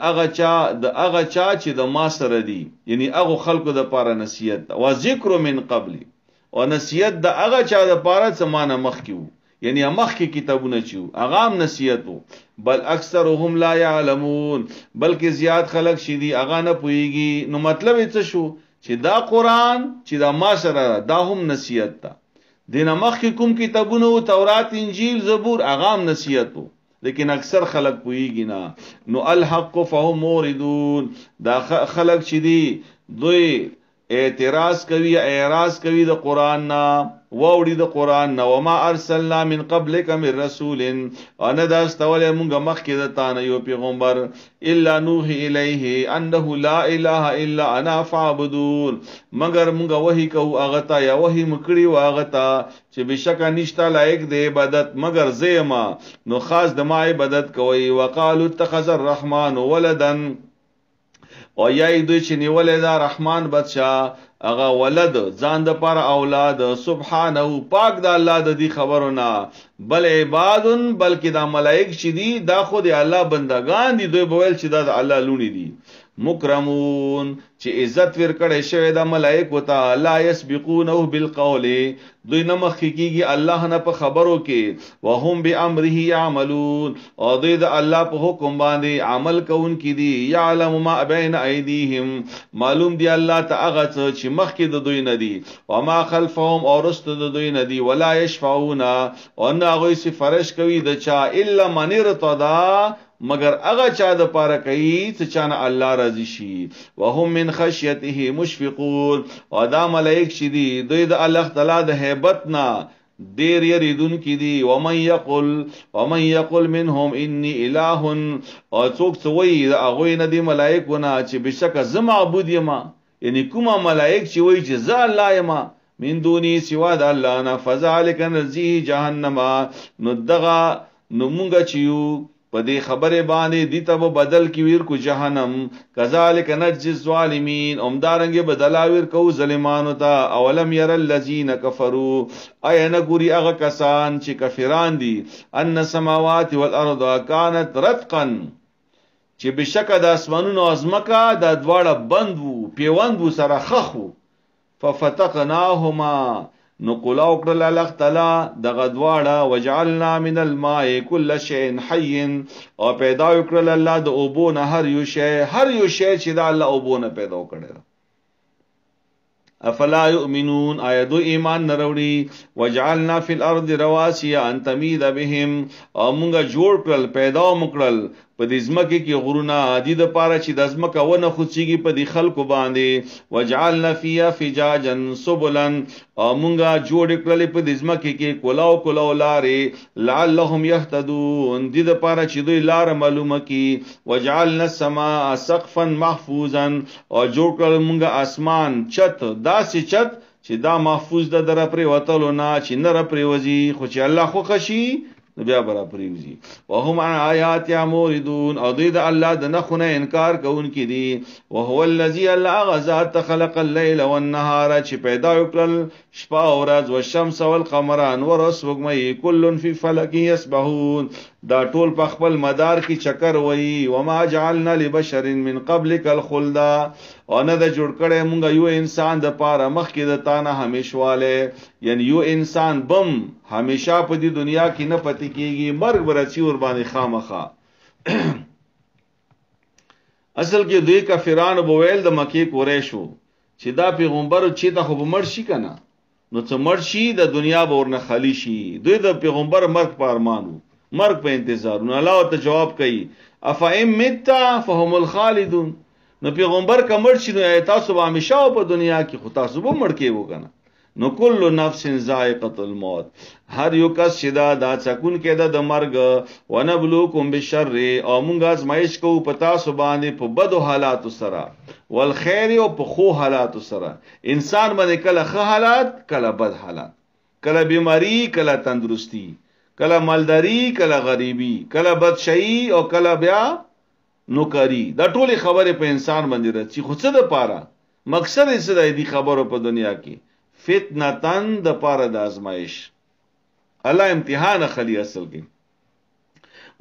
هغه چا چې د ما سره دي یعنی هغه خلقو د پاره نصیحت او ذکر من قبل او نصیحت د هغه چا د پاره سمانه مخ کیو یعنی مخ کی کتابونه چیو اغام نصیحتو بل اکثرهم لا يعلمون بلکې زیات خلق شیدی اغا نه پويږي نو مطلب څه شو چې دا قران چې دا ما سره دا هم نصیحت تا دینه مخ کی کوم کتابونه تورات انجیل زبور اغام نصیحتو لیکن اکثر خلق پوئیگی نا نو الحق فهم موردون دا خلق چی دی دوی اعتراض کوي د قرآن نا ووڑی د قرآن نا وما ارسلنا من قبلک من رسول انا دا استولی منگا مخی دا تانا یو پیغمبر الا نوحی الیه انه لا الہ الا انا فعبدون مگر منگا وحی کهو آغتا یا وحی مکڑی و آغتا چه بشکا نشتا لائق دے عبادت مگر زیما نو خاص دما عبادت کوئی وقالو اتخذ الرحمن ولدن او یای دوی چې نیولې دا رحمان بادشاہ هغه ولد ځان د پر اولاد سبحانه پاک د الله د دې خبرونه بل عبادن بلکې دا ملائک چې دي دا خو د الله بندگان دي دوی بویل چې دا د الله لونی دي مکرمون چې عزت ورکړې شوی د ملائک وته لا يسبقونه بالقول دوی نه مخ کیږي الله نه په خبرو کې وهم بامره يعملون او دوی د الله په حکم باندې عمل کوونکي دي يعلم ما بين ايديهم معلوم دی الله تعالی چې مخ کې د دوی نه دي او ما خلفهم او رست د دوی نه دي ولا يشفعون او نه غوي سفارش کوي د چا الا من ارتضى مگر هغه چا د پاره کوي چې چانه الله راضي شي وهم من خشيته مشفقون او دا ملائک شي دي دوی د الله تعالی د hebat نا دیر یریدون کی دي ومن يقول منهم اني اله او څوک څوي د هغه نه دي ملائکونه چې بشک زما معبود یم یعنی کومه ملائک چې وایي چې ز الله یم من دوني سوا د الله نه فذلك نزيه جهنم نو دغه نو مونږ چيو په دې خبره باندې دي ته بدل کی ویر کو جهنم کذالک نجزي الظالمین اومدارنګ بدلاویر کو ظالمانو ته اولم ير الذين كفروا اين غوري هغه کسان چې کافران دي ان السماوات والارض كانت رتقا چې بشک د اسمانونو ازمکا د دواړه بند وو پیوند وو سره خخو ففتقناهما نو قلاو کړل الله تعالی د غدواړه وجعلنا من الماء كل شيء حي او پیدا وکړل الله د اوبونه هر یو شی چې د الله اوبونه پیدا کړل افلا يؤمنون ايدو ایمان نروړي وجعلنا في الارض رواسي ان تميد بهم او موږ جوړ کړل پیدا وکړل په دې ځمکه کې غرونه عادي د پاره چې د ځمکه ونه خوڅيږي په دې خلکو باندې وجعلنا فيها فجاجا سبلا او مونږه جوړ کړل په دې ځمکه کې کولاو لارې لعلهم يهتدون دې د پاره چې دوی لار معلومه کی وجعلنا السماء سقفا محفوظا او جوړ کړل مونږه اسمان چت داسې چت چې دا محفوظ ده در پرې وتلو نه چې نه پرې وځي خو چې الله خو خشي بیا برا پریوزی وهم عن آیات یاموردون او دوی د الله د نخونه انکار کوونکي دي وهو الذي غزات خلق الليل والنهار چې پیدا وکړل شپه او ورځ او شمس او القمر انور او سپوږمۍ کل فی فلک یسبحون دا ټول په خپل مدار کې چکر وای وما جعلنا لبشر من قبلك الخلد او نه د جوړ کړه مونږ یو انسان د پاره مخ کې د تانه همیشواله یعنی یو انسان بم همیشه په دې دنیا کې نه پتی کیږي مرګ ورچی ور باندې خامخا اصل کې دوی کافرانو بویل د مکی قریشو چې دا پیغمبر چې ته خو مرشي کنه نو څه مرشي د دنیا به ورنه خالی شي دوی د پیغمبر مرګ په ارمانو مرګ په انتظار نو الله ته جواب کوي افئم مت فهم الخالدون نو پیغمبر کمر شي نو تاسو به همیشه په دنیا کې خو تاسو به مړ کې وکنه نو کل نفس ذائقه الموت، هر یو کس چې دا څکون کېده د مرګ، ونبلوکم بالشر، او مونږ ازمایش کوو په تاسو باندې په بدو حالاتو سره، والخیر، او په خو حالاتو سره. انسان باندې کله ښه حالات، کله بد حالات، کله بیماری، کله تندرستی، کله مالداری، کله غریبی، کله بدشئی، او کله بیا نوکری. دا ټول خبره په انسان باندې راځي. خو څه د پاره مقصد یې څه دی خبرو په دنیا کې؟ فتنتن د پاره د ازمایش. الله امتحان خلی اصل کې.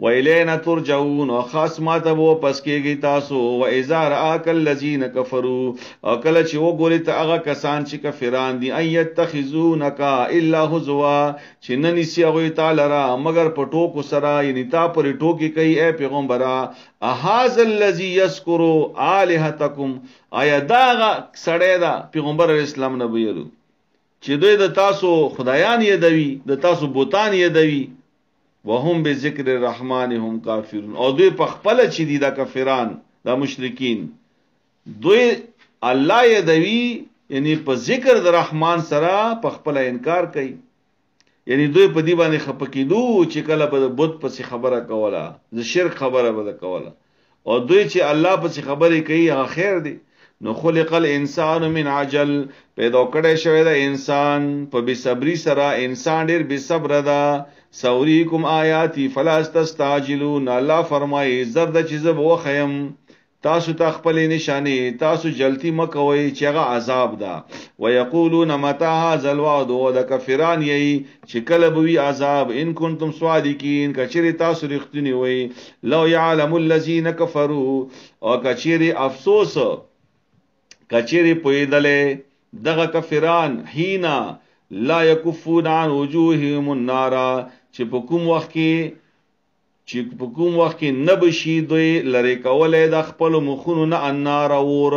وَإِلَيْنَا تُرْجَعُونَ، او خاص ماته وو پس کېږي تاسو. وَإِذَا رَآكَ الَّذِينَ كَفَرُوا، او کله چې وګوري ته هغه کسان چې کافران دي، أَن يَتَّخِذُونَكَ إِلَّا هُزُوًا، چې نه نیسي هغوی تا لره مگر په ټوکو سره، یعنی تا پورې ټوکې کوي اے پیغمبره. أَهَٰذَا الَّذِي يَذْكُرُ آلِهَتَكُمْ، آیا دا هغه سړی ده پیغمبر علیه السلام نه ویلو چې دوی د تاسو خدایان یادوي، د تاسو بوتان یادوي. وهم بذکر الرحمن هم کافرون، او دوی په خپل چې دي دا کافران دا مشرکین دوی الله یادوي، یعنی په ذکر د رحمان سره په خپل انکار کوي. یعنی دوی په دی باندې خپکیدو چې کله په بت پسې خبره کوله، د شرک خبره به کوله، او دوی چې الله پسې خبرې کوي هغه خیر دی. نو خلق الانسان من عجل، پیدا کړی شوی دا انسان په بے صبری سره. انسان ډیر بے صبر ده. سوریکم آیاتی فلا تستعجلون، الله فرمایي زرد چې زه به وخیم تاسو ته خپل نشانه، تاسو جلتی مکوئ چې هغه عذاب ده. ويقولون متى هذا الوعد، او د کفران یی چې کله به وی عذاب. ان کنتم صادقین، کچری تاسو رښتینی وئ. لو يعلم الذين كفروا، او کچری افسوس کچری پویدلې دغه کفران حینا لا یکفون عن وجوههم النار، چې په کوم وخت کې نبشي دوی لری کولې د خپل مخونو نه النار اور،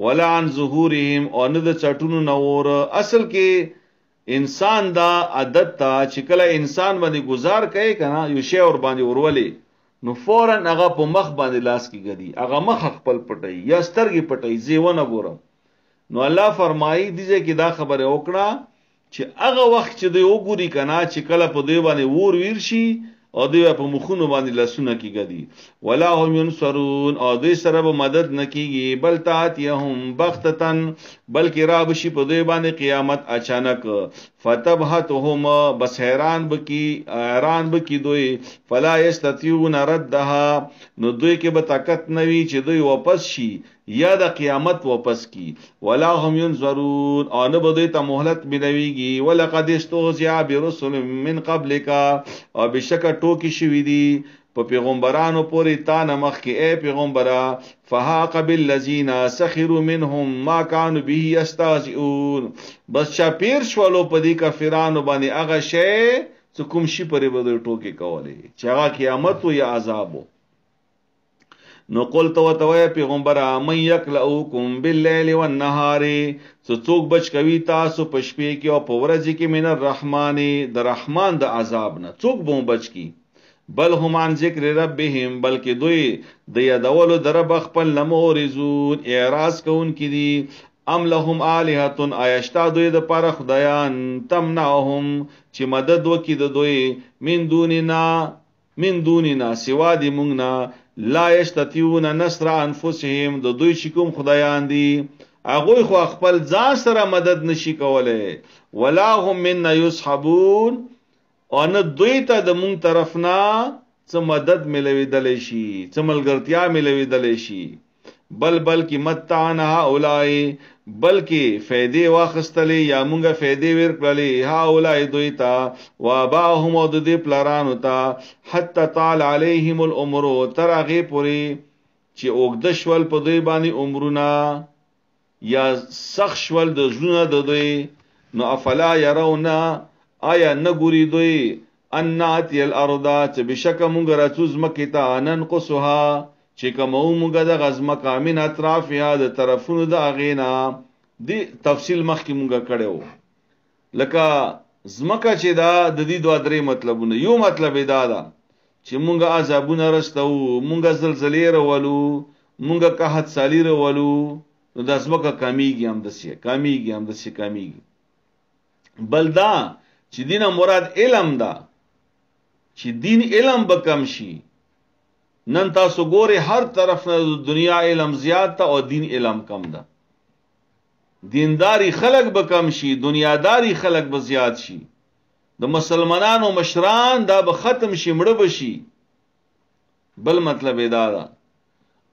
ولا عن ظهورهم، او نه د چټونو نه اور. اصل کې انسان دا عادت تا چې کله انسان باندې گزار کوي کنه یو شی اور باندې ورولې، نو فورا هغه په مخ باندې لاس کې ګرځي، هغه مخ خپل پټي یا سترګې پټي زیونه ګورم. نو الله فرمایي دیږي کې دا خبره وکړه چې هغه وخت چې دوی وګوري کنه چې کله په دوی باندې ور ویر شي او دوی په مخونو باندې لاسونه کې ګرځي. ولا هم ينصرون، او دوی سره به مدد نکېږي. بل تاتيهم بغتتن، بلکې را بشي په دوی باندې قیامت اچانک. فتبهتهم، بس حیران بکی دوی. فلا يستطيعون ردها، نو دوی کې به طاقت نوي چې دوی واپس شي یا د قیامت واپس کی. ولا هم ينظرون، او نه به دوی ته مهلت ملويږي. ولقد استهزئ برسل من قبلك، او بشک ټوکی شوی دی په پیغمبرانو پوری تا نمخ کې اے پیغمبره. فحاق بالذین سخروا منهم ما كانوا به يستهزئون، بس چاپیر شولو په دې کافرانو باندې هغه شی چې کوم شي پرې به ټوکی کولې چې هغه قیامت او یا عذاب. نو قلت وتوی پیغمبره من یکلؤکم باللیل والنهار، څوک بچ کوي تاسو په شپې کې او په ورځ کې من الرحمن، د رحمان د عذاب نه څوک به بچ کی. بل هم عن ذکر ربهم، بلکې دوی د یادولو د رب خپل لمورزون، اعراض کون کی دي. ام لهم الهه، آیشتا دوی د پاره خدایان، تمنعهم چې مدد وکي د دوی، من دوننا سوا دی مونږ نه. لا یستطيعون نصر انفسهم، د دوی چې کوم خدایان دي هغه خو خپل ځان سره مدد نشي کولای. ولا هم منا يسحبون، او نه دوی ته د مونږ طرفنا څه مدد ملويدل شي، څه ملګرتیا ملويدل شي. بلکې متعنا اولای، بلکې فائدې واخستلې یا مونږه فائدې ورکړلې ها اولای دوی ته. واباهم، او د دې پلارانو ته. حتی طال علیهم العمر، تر هغه پورې چې اوږد شول په دوی باندې عمرونه یا سخت شول د ژوند د دوی. نو افلا يرون، آیا نګوري دوی ان ناتي الارض، چې بشک مونږ راڅو زمکه ته ننقصها، چې کومو مونږ د غزمه کامن اطراف یا د طرفونو د اغینا. دی تفصیل مخکې مونږ کړو، لکه زمکه چې دا د دې دوه درې مطلبونه. یو مطلب دا ده چې مونږ عذابونه رستو، مونږ زلزلې راولو، مونږ قحط سالی راولو، نو د زمکه کمیږي هم دسي کمیږي. بل دا چې دینه مراد علم دا چې دین علم به کم شي. نن تاسو ګوري هر طرف نه دنیا علم زیات تا او دین علم کم ده. دینداری خلق به کم شي، دنیاداری خلق به زیات شي. د مسلمانانو مشران دا به ختم شي، مړه بشي. بل مطلب دا ده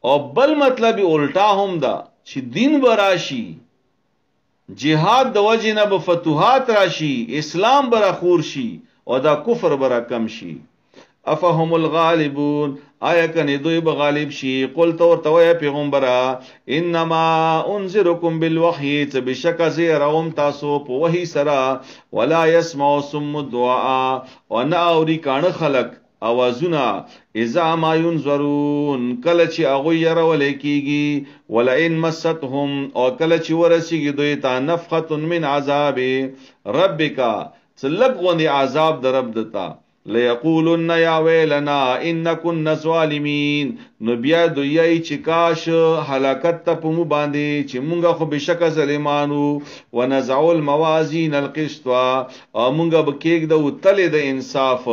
او بل مطلب الټا هم ده چې دین براشي، جهاد د وجه نه به فتوحات راشي، اسلام برا خور شي او دا کفر برا کم شي. افهم الغالبون، آیا کنی دوی بغالب شي. قلت ورتوی پیغمبرا انما انذرکم بالوحی، څه بشک زیرهم تاسو په وحی سرا. ولا يسمع صم الدعاء، او نه اوري کان خلق اوازونه. اذا ما ينظرون، کله چې هغه يرول کیږي. ولئن مستهم، او کله چې ورسیږي دوی ته نفخه من عذاب ربک، څلک غوندي عذاب در رب دتا. ليقولن يا ويلنا ان كنا ظالمين، نو بیا دوی چې کاش هلاکت ته په مو باندې چې مونږه خو بشک ظالمانو. ونزع الموازين القسط، او مونږه بکیګ د تل د انصاف.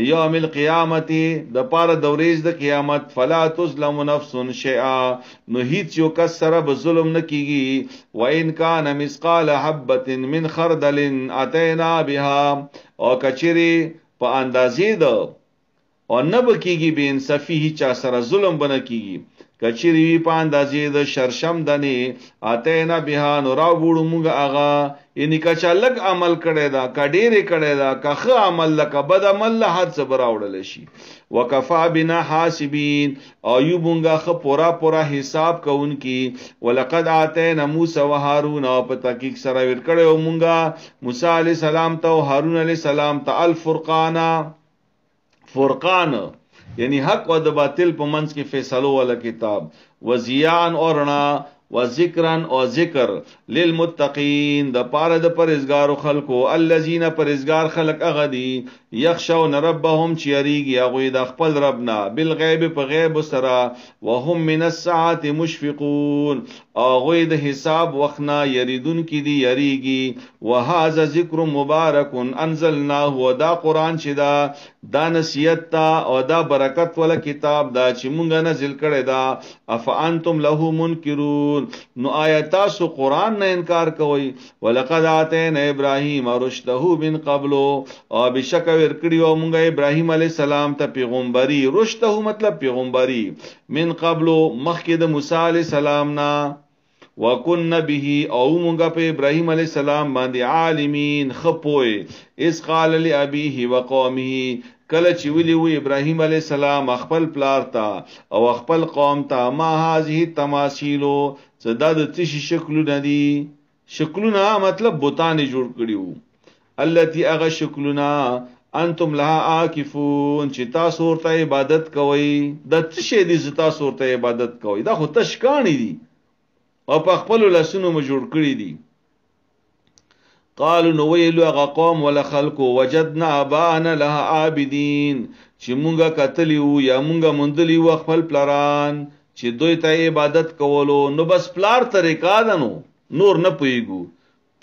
ليوم القيامت، د پاره د ورځ د قیامت. فلا تظلم نفس شيئا، نو هیڅ یو کس سره به ظلم نه کیږي. وان كان مثقال حبه من خردل اتينا بها، او کچری په اندازې ده او نه بکیږي به انصافي چا سره ظلم بنه کیږي. کچری وی په اندازې د شرشم دنه اتینا بها، نو را وړو موږ هغه. یعنی کچا لګ عمل کړي دا، کډېرې کړي دا، کخه عمل لکه بد عمل له هر څه براوړل شي. وکفا بنا حاسبین، او یو مونږه خ پورا حساب کوونکی. ولقد اتینا موسی و هارون، او په تحقیق سره ور کړو مونږه موسی علی السلام ته او هارون علی السلام ته الفرقان، فرقان یعنی حق او د باطل په منځ کې فیصلو والا کتاب. وزیان اورنا، و ذکرن او ذکر للمتقین، د پاره د پرهیزګارو خلکو. الذین پرهیزګار خلق هغه دي یخشون ربهم، چې یریږي هغه د خپل ربنا. بالغیب، په غیب سره. وهم من الساعه مشفقون، هغه د حساب وخنا یریدون کی دي یریږي. وهذا ذکر مبارک انزلناه، ودا قران چې دا نصیحت او دا برکت ولا کتاب دا چې مونږه نازل کړی دا. افانتم له منکرون، نو آیاتاسو قرآن نه انکار کوي. ولقد آتینا ابراهیم رشده من قبل، او بشک ورکړیو مونږه ابراهیم علی السلام ته پیغمبري. رشده مطلب پیغمبري. من قبل، مخکې د موسی علی السلام نا. وکن به، او مونږه په ابراهیم علی السلام باندې عالمین خپوي. اس قال لابيه وقومه، کله چې ویلی و ابراهیم علی السلام خپل پلار ته او خپل قوم ته. ما هذه تماثيلو، صدا د تشي شکلونه دي. شکلونه مطلب بوتان جوړ کړیو. التي اغه شکلونه انتم لها عاکفون، چې تاسو ورته عبادت کوئ. د تشي دي چې تاسو ورته عبادت کوئ، دا خو تشکانی دي او په خپل لاسونو مو جوړ کړی دي. قالوا نو ویلو هغه قوم ولا خلقو وجدنا ابانا لها عابدین، چې مونږه کتلی وو یا مونږه مندلی وو خپل پلاران چې دوی ته عبادت کولو. نو بس پلار طریقه ده، نور نه پویګو.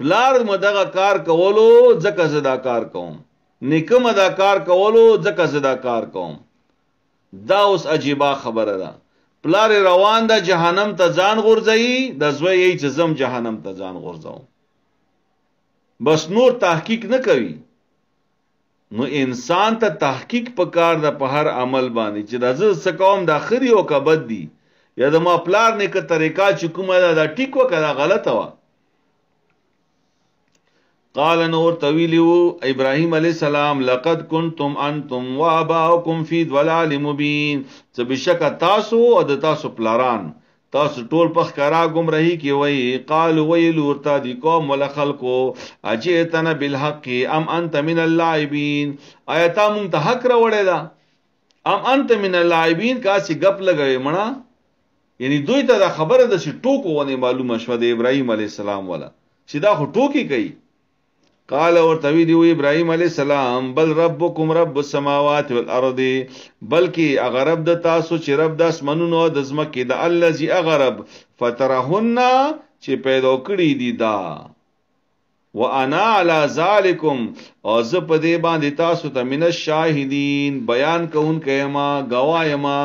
پلار مدغه کار کولو ځکه زدا کار کوم، نیکه مدا کار کولو ځکه زدا کار کوم. دا اوس عجیبه خبره ده. پلار روان ده جهنم ته ځان غورځي، د زوی یې چې زم جهنم ته ځان غورځاو، بس نور تحقیق نه کوي. نو انسان ته تحقیق پکار ده په هر عمل باندې، چې د ز سقوم د اخري او کبد دي، یا د ما پلار نه ک طریقہ چې کومه ده ټیک وکړه غلطه وا. قال نور طویلو ابراهیم علیہ السلام لقد کنتم انتم واباؤکم فی ضلال مبین، څه بشک تاسو او د تاسو پلاران تاسو ټول په ښکارا گمراهی کې وای. قال ویل ورته دی قوم ول خلقو اجئتنا بالحق ام انت من اللاعبین، آیات مون ته حق راوړی دا ام انت من اللاعبین، کا سی غپ لګوي مړه. یعنی دوی ته دا خبره ده چې ټوکو ونه معلومه شوه د ابراهیم علیہ السلام والا چې دا خو ټوکی کوي. قال ورتوی دی ابراهیم علیہ السلام بل ربکم رب السماوات والارض، بلکی اغرب د تاسو چې رب د اسمنونو د زمکه د الذی اغرب فترهن چې پیدا کړی دی دا. وانا علی ذالکم او ز په دې باندې تاسو ته من الشاهدین بیان کوون کایما گواایما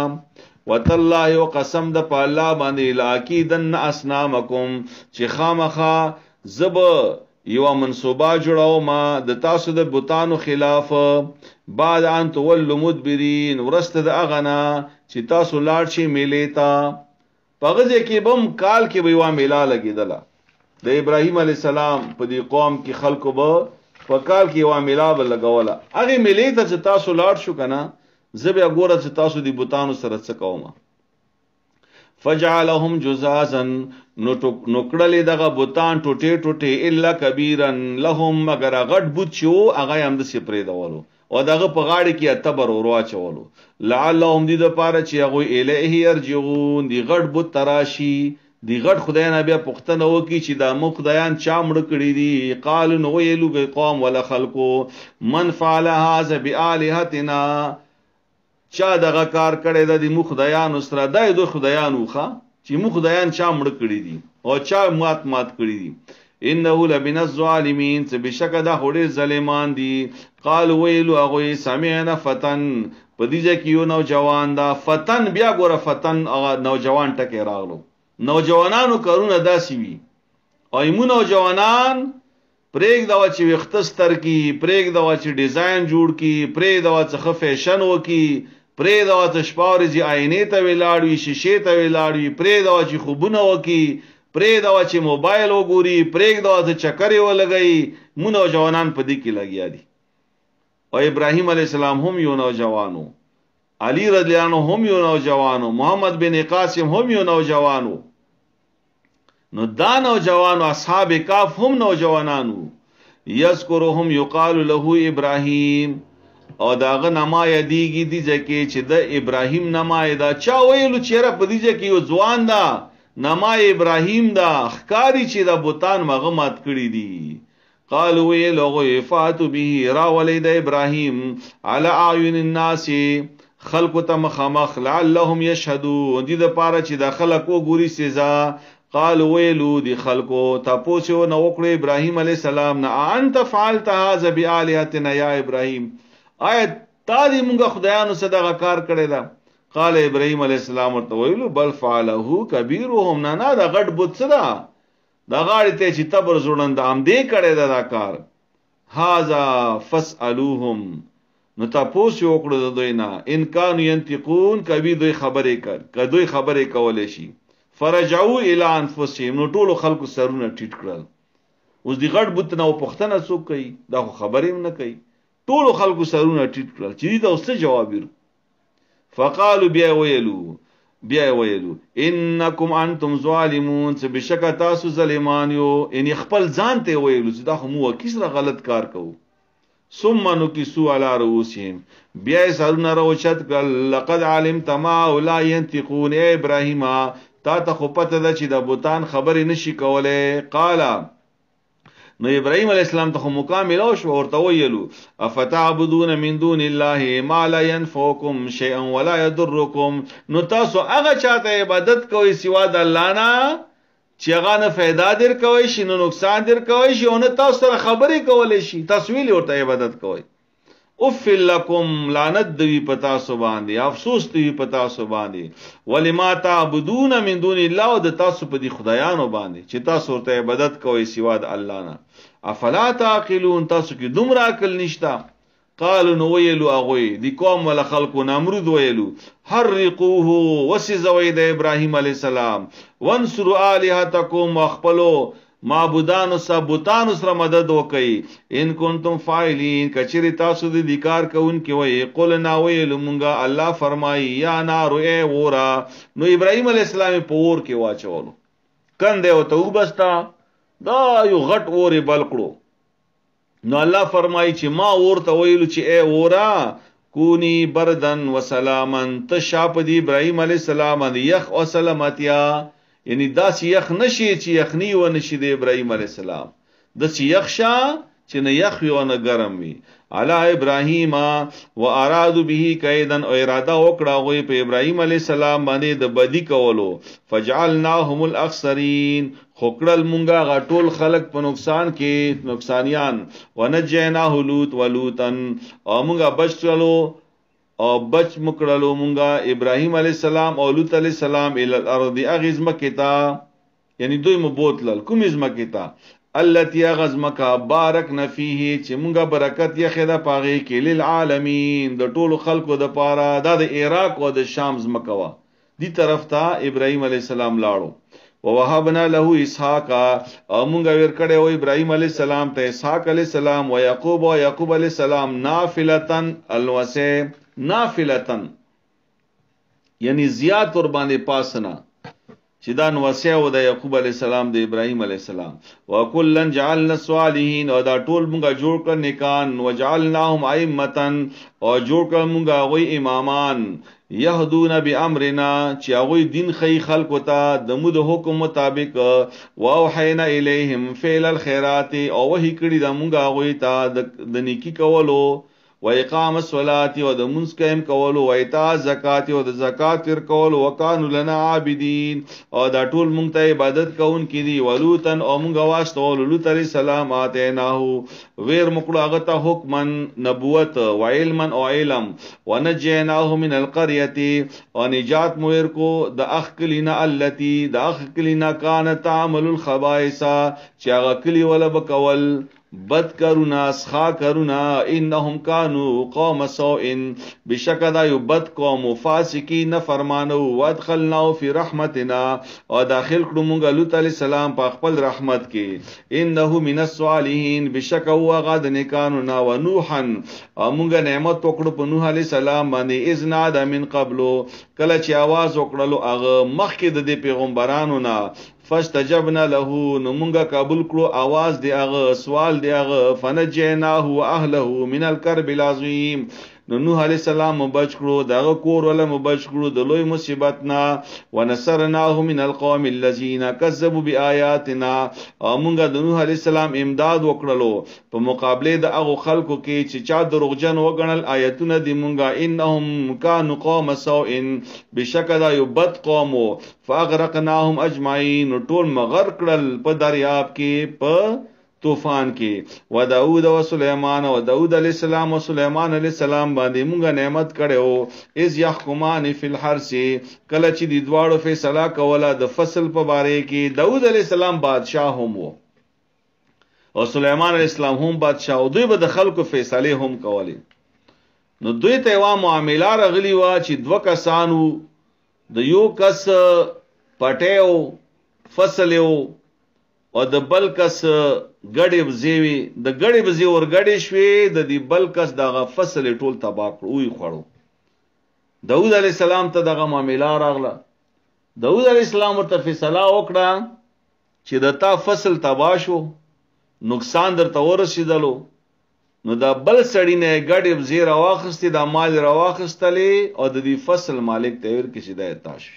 وتالله وقسم د په الله باندې لاکیدن اسنامکم چې خامخا زب یو منصوبه جوړاو ما د تاسو د بوتانو خلاف بعد ان تولوا مدبرین ورسته د اغنا چې تاسو لاړ شي میلې تا پغه کې بم کال کې به وا میلا لګیدله د ابراهیم علی السلام په دې قوم کې خلکو به په کال کې وا میلا به لګوله هغه میلې ته چې تاسو لاړ شو کنه زبې وګوره چې تاسو د بوتانو سره څه کوم فجعلهم جزازا نکړلې دغه بوتان ټوټه ټوټه الا کبیرن لهم مگر غټ بوت شو هغه هم د سپری دولو او دغه په غاړه کې اتبر وروا چولو لعلهم دې د پاره چې هغه الیه یرجعون دی غټ بوت تراشی دی غټ خدای نه بیا پختنه وکي چې دا مخ خدایان چا مړ کړی دي قال نو ویلو به قوم ولا خلقو من فعل هذا بالهتنا چا دغه کار کړی د مخ خدایان سره دای دو خدایان وخه چې مخ خدایان چا مړ کړی دي او چا مات کړی دي انه لمن الظالمین چې بشک دا هډه ظالمان دي قال ویلو هغه سمعنا فتن پدیجه کیو نوجوان دا فتن بیا ګوره فتن هغه نوجوان ټکه راغلو نوجوانانو کارونه داسي وي ایمو نوجوانان پریک دوا چې وختستر کی پریک دوا چې ډیزاین جوړ کی پریک دوا چې فیشن وکي پریک دوا چې شپاوري چې آینه ته ولاړوي شیشه ته ولاړوي پریک دوا چې خوبونه وکي پریک دوا چې موبایل وګوري پریک دوا چې چکرې ولګي مو نوجوانان په دې کې لګیا دي او ابراهیم علی السلام هم یو نوجوانو علی رضی الله عنه هم یو نوجوانو محمد بن قاسم هم یو نوجوانو نو دا نوجوانو اصحاب کاف هم نوجوانانو یذکرهم یقال له ابراهیم او داغه نما یدیږي دي ځکه چې د ابراهیم نما دا چا ویلو چیرې په دې ځکه یو ځوان دا نما ابراهیم دا خکاری چې د بوتان مغمات کړی دي قالوا ویلو فاتو به را ولید ابراهیم علی اعین الناس خلق تم خمخ لعلهم یشهدون دي د پاره چې د خلکو ګوري سزا قال ویلو دی خلقو تاسو نو وکړو ابراهیم علی السلام نه انت فعلت هذا بالهتنا یا ابراهیم آیت تا دې مونږه خدایانو صدقه کار کړی دا قال ابراهیم علی السلام ورته ویلو بل فعله کبیرهم نه دا غټ بوت صدا دا غاړه ته چې تبر زړند ام دې کړی دا کار هاذا فسالوهم نو تاسو وکړو د دوی نه ان کان ينتقون کبي دوی خبرې کولې شي فرجعوا الى انفسهم نو ټول خلکو سرونه ټیټ کړل اوس دی غټ بوت نه پښتنه څوک کوي دا خبرې نه کوي ټول خلکو سرونه ټیټ کړل چې دا اوس جواب ورکړي فقالوا بیا ویلو انکم انتم ظالمون چې بشک تاسو ظالمان یو ان خپل ځان ته ویلو چې دا مو کیسره غلط کار کوو ثم نكسوا على رؤوسهم بیا سرونه راوچت کړل لقد علمت ما لا ينطقون ابراهيم تا ته خو پته ده چې د بوتان خبرې نشي کوله قال نو ابراهيم عليه السلام ته مکمل او شو ورته ویلو افتعبدون من دون الله ما لا ينفعكم شيئا ولا يضركم نو تاسو هغه چاته عبادت کوئ سوا د الله نه چې هغه نه फायदा در کوي شي نو نقصان در کوي شي او نه تاسو سره خبرې کولې شي تاسو ویل ورته عبادت کوئ اف لکم لعنت دی پتا سو باندې افسوس دی پتا سو باندې ولما تعبدون من دون الله او د تاسو په دي خدایانو باندې چې تاسو ورته عبادت کوئ سوا د الله نه افلا تعقلون تاسو کې دومره عقل نشتا قالوا نو ویلو اغوی دی قوم ول خلق نمرود ویلو حرقوه وسزوید ابراهیم علی السلام وانصروا الهتکم واخپلوا معبودانو سبوتانو سره مدد وکي ان کنتم فاعلین کچری تاسو د ذکر کوون کې وای قلنا ویل مونږه الله فرمایي یا نار ای ورا نو ابراهیم علی السلام په ور کې واچولو کنده او توبستا دا یو غټ اورې بلکړو نو الله فرمایي چې ما ورته ویل چې ای ورا کونی بردن وسلامن تشاپ دی ابراهیم علی السلام دی یخ او سلامتیا یعنی داس یخ نشي چې یخنی و نشي د ابراهیم علی السلام د یخ شا چې نه یخ و نه ګرم وي علی ابراهیم و ارادو به کیدن او اراده وکړه غوی په ابراهیم علی السلام باندې د بدی کولو فجعلناهم الاخسرین خوکړل مونږه غټول خلق په نقصان کې نقصانیان ونجیناه لوط ولوطن او مونږه بچلو او بچ مکړلو مونږه ابراهیم علی السلام او لوط علی السلام ال الارض اغزم کتا یعنی دوی مبوتلل کوم ازم کتا التي غزمک بارکنا فيه چې مونږه برکت یې خدا پاغي کې للعالمین د ټولو خلقو د پاره د عراق او د شام زمکوا دی طرف ته ابراهیم علی السلام لاړو ووهبنا له اسحاق او مونږه ور کړه او ابراهیم علی السلام ته اسحاق علی السلام او یعقوب علی السلام نافلتن الوسه نافلتن یعنی زیات ور باندې پاسنا چې دا نوسه او د یعقوب علی السلام د ابراهیم علی السلام وکلن جعلنا الصالحین او دا ټول مونږه جوړ کړ نیکان وجعلناهم ائمه او جوړ کړ مونږه غوي امامان یهدون بامرنا چې هغه دین خی خلق وتا د مود حکم مطابق واوحینا الیہم فعل الخيرات او وحی کړي د مونږه غوي تا د نیکی کولو و اقام الصلاه او د منځ قائم کولو و ایتاء زکات او د زکات ور کولو وکانو لنا عابدین او دا ټول مونږ ته عبادت کوون کړي ولوتن او مونږ واسطه لوط علی السلام اتیناهو ویر مکړه هغه ته حکمن نبوت و علما او علم ونجیناه من القريه او نجات مویر کو د اخکلینا التي د اخکلینا کان تعمل الخبائث چې هغه کلی ولا بکول بد کرونا اسخا کرونا انهم كانوا قوم سوء بشکدا یو بد قوم فاسقین فرمانو وادخلناه فی رحمتنا او داخل کړو مونږ لوط علی السلام په خپل رحمت کې انه من الصالحین بشکا هو غد نیکانو نا ونوحا مونږ نعمت وکړو په نوح علی السلام باندې اذنا د من قبلو کله چې आवाज وکړلو هغه مخکې د پیغمبرانو نا فاستجبنا له نمونگا قبول کرو آواز دی اغا سوال دی اغا فنجیناه و اهله من الكرب العظیم نوح علیہ السلام مبچ کرو داغا کور والا مبچ کرو دلوی مصیبتنا ونصرناه من القوم الذین کذبوا بآیاتنا مونگا نوح علیہ السلام امداد وکړلو په مقابله د هغه خلکو کې چې چا دروغجن وګڼل آیتونه دی مونگا انهم كانوا قوم سوء بشکدا یو بد قوم فاغرقناهم اجمعین ټول مغرق کړل په دریاب کې په طوفان کې و داود و سليمان و داود علیہ السلام و سليمان علیہ السلام باندې مونږه نعمت کړو از يحكمان فی الحرث کله چې د دواړو فیصله کوله د فصل په باره کې داود علیہ السلام بادشاہ هم وو او سليمان علیہ السلام هم بادشاہ او دوی به د خلکو فیصله هم کوله نو دوی ته وا معاملې راغلی و چې دوه کسانو د یو کس پټیو فصل یو او د بل کس غړې بزیوي د غړې بزی ور غړې شوي د دې بل کس دغه فصل ټول تباہ کړو خوړو داود علی السلام ته دغه معاملې راغله داود علی السلام ورته فیصله وکړه چې د تا فصل تباہ شو نقصان درته ورسېدلو نو دا بل سړی نه غړې بزی راواخستې د مال راواخستلې او د دې فصل مالک ته ور کې هدایت تاش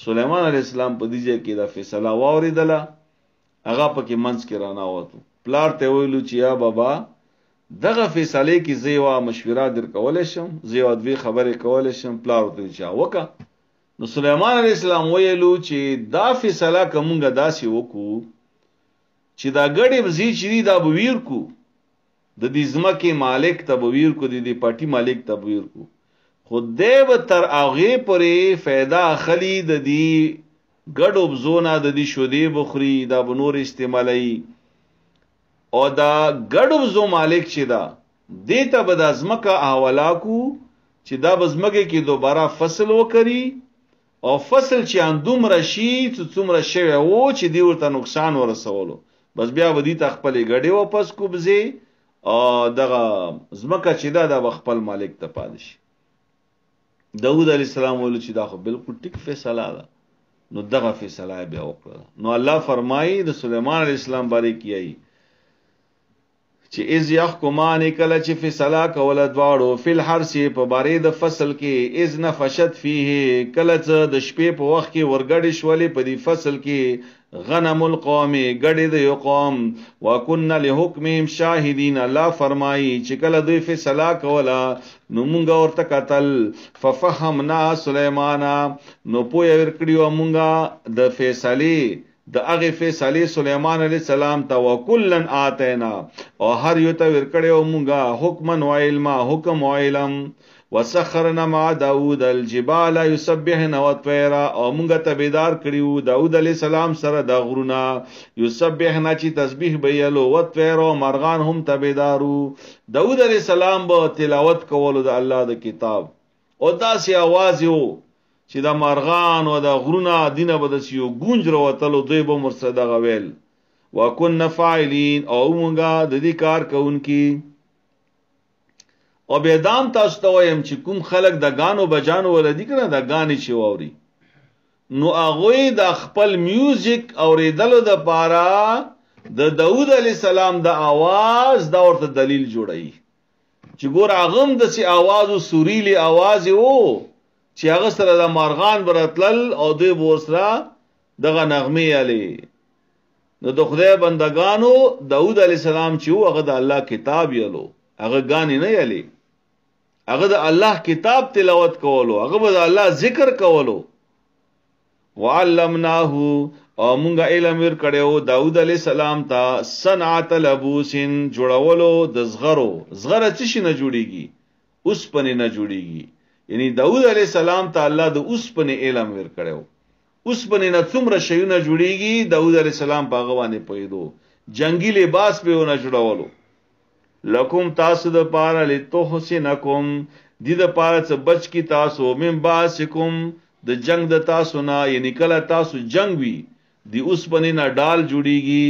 سليمان علی السلام په دې کې دا فیصله واوریدله هغه پکې منځ کې رانا وته پلار ته ویلو چې یا بابا دغه فیصله کې زیوا مشوره در کول شم زیوا دوی خبره کول شم پلار ته چا وکا نو سليمان عليه السلام ویلو چې دا فیصله کومګه داسي وکړو چې دا غړې بزی چې دا بویر کو د دې ځمکې مالک ته بویر کو د دې پټي مالک ته بویر کو خود دې تر هغه پرې फायदा خلی د دې ګډو بزونه د دې شودي بخوري دا بنور استعمالي او دا ګډو بزو مالک چې دا دیتا به د ازمکه حواله کو چې دا بزمکه کې دوباره فصل وکړي او فصل چې اندوم رشي څومره شوی وو چې دی ورته نقصان ورسولو بس بیا ودی ته خپل ګډي واپس کوبزي او دغه ازمکه چې دا د خپل مالک ته پادشي داود علی السلام ول چې دا خو بالکل ټیک فیصله ده نو دغه فیصله بیا وکړه نو الله فرمایي د سليمان علیہ السلام باره کیای چې از يحكمان کله چې فیصله کوله دواړو فل حرث په باره د فصل کې از نفشت فيه کله چې د شپې په وخت کې ورګړې شولې په دې فصل کې غنم القوم گڑی د یو قوم وکنا لحکمهم شاهدین. الله فرمایي چې کله دوی فیصله کوله نو مونږ ورته قتل ففهمنا سليمان نو پوی ورکړیو مونږه د فیصله د هغه فیصله سليمان عليه السلام ته وکلن آتینا او هر یو ته ورکړیو مونږه حکما و علما حکم و علم وسخرنا مع داود الجبال يسبحن والطير او مونږه تبیدار کړیو داود عليه السلام سره د غرونا يسبحنا چې تسبیح بیلو والطير مرغان هم تبیدارو. داود عليه السلام به تلاوت کولو د الله د کتاب او داسې आवाज یو چې د مرغان او د غرونا دینه به د یو گونج وروتلو دوی به مرصد غویل وکن فاعلین او مونږه د دې کار کوونکی. او بیدام تاسو ته وایم چې کوم خلک د غانو بجانو ولدي کنه د غانې چې ووري نو هغه د خپل میوزیک اوریدلو د پاره د داوود علی السلام د आवाज دا ورته دلیل جوړی چې ګور اغم د سی आवाज او سوریلی आवाज وو چې هغه سره د مارغان برتلل او دوی بوسرا دغه نغمه علی. نو د خدای بندگانو داوود علی السلام چې هغه د الله کتاب یلو هغه غانی نه یلی هغه د الله کتاب تلاوت کولو هغه د الله ذکر کولو. وعلمناه او مونږه علم ور کړو داوود علی السلام ته صنعت لبوسن جوړولو د زغرو. زغره څه شي نه جوړیږي اوس پنه نه جوړیږي یعنی داوود علی السلام ته الله د اوس پنه علم ور کړو. اوس پنه نه څومره شیونه جوړیږي داوود علی السلام په غوانه پېدو جنگی لباس په ونه جوړولو. لکم تاسو د پاره لتوحسنکم دې د پاره څه بچ کی تاسو من باسکم د جنگ د تاسو نه یعنی کله تاسو جنگ وی دی اوس پنه نه ډال جوړیږي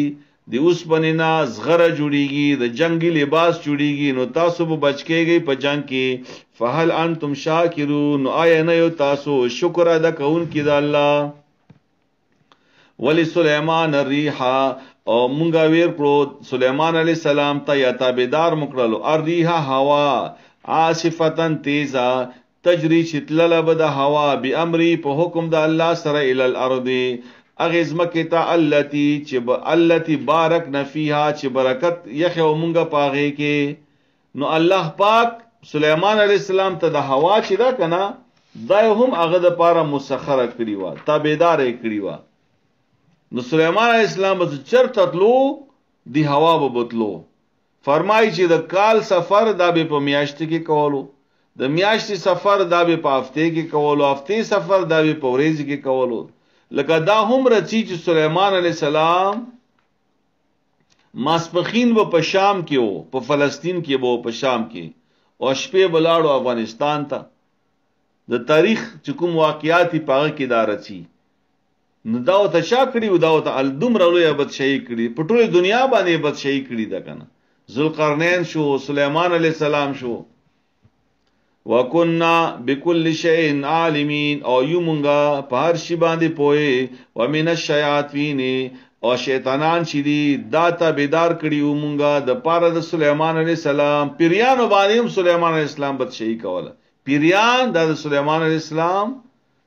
دی اوس پنه نه زغره جوړیږي د جنگی لباس جوړیږي نو تاسو به بچ کېږئ په جنگ کې. فهل انتم شاکرون آیا نه یو تاسو شکر ادا کوونکي د الله. ولی سليمان الريح او مونږه ویر کړو سليمان عليه السلام ته یا تابعدار مکړلو الريح هوا عاصفتن تیزا تجری شتلل بد هوا بامری په حکم د الله سره ال الارض اغزمکتا التي بارکنا فيها چې برکت یخو مونږه پاغه کې. نو الله پاک سليمان عليه السلام ته د هوا چې دا کنه دا هم هغه د پاره مسخره کړی و تابعدار کړی و. نو سليمان عليه السلام به چرته تلو دی هوا به بوتلو. فرمایي چې د کال سفر دا به په میاشت کې کولو د میاشتې سفر دا به په هفته کې کولو هفته سفر دا به په ورځ کې کولو. لکه دا هم رچی چې سليمان عليه السلام ماسپخین و په شام کې وو په فلسطین کې وو په شام کې او شپې بلاړو افغانستان ته. د تاریخ چې کوم واقعیات په کې دا رچی نو دا ته شا کړی او دا ته الدم رلوی ابد شي کړی په ټوله دنیا باندې ابد شي کړی دا کنه. ذوالقرنین شو سليمان عليه السلام شو. وکنا بكل شيء عالمین او یومنګه په هر شی باندې پوي ومن الشیاطین او شیطانان چې دي داتا بیدار کړي ومنګه د پاره د سليمان عليه السلام پیریانو باندې هم سليمان عليه السلام بد شي کوله. پیریان د سليمان عليه السلام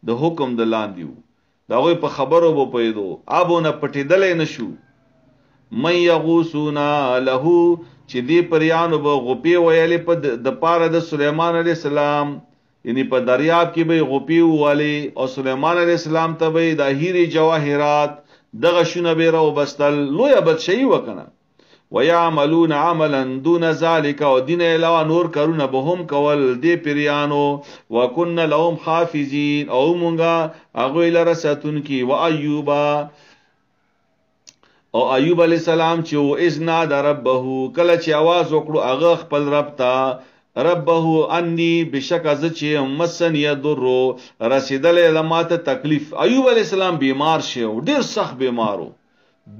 د حکم د لاندې دا غوی په خبرو بو پیدو ابونه پټیدل نشو. من یغوسونا له چې دی پریانو به غپی ویلې په د پاره د سليمان عليه السلام یعنی په دریاب کې به غپی والی او سليمان عليه السلام ته به د هیری جواهرات دغه شونه به راو بستل لوی بد شي وکنه. ويعملون عملا دون ذلك او دین علاوه نور کارونه به هم کول دی پریانو. وکنا لهم حافظین او مونږه هغه لره ساتون کی. و ایوبا او ایوب علی السلام چې او اذنا د ربه کله چې आवाज وکړو هغه خپل رب ته ربه انی بشک از چې مسن یضر رسیدل لماته تکلیف. ایوب علی السلام بیمار شو ډیر سخت بیمارو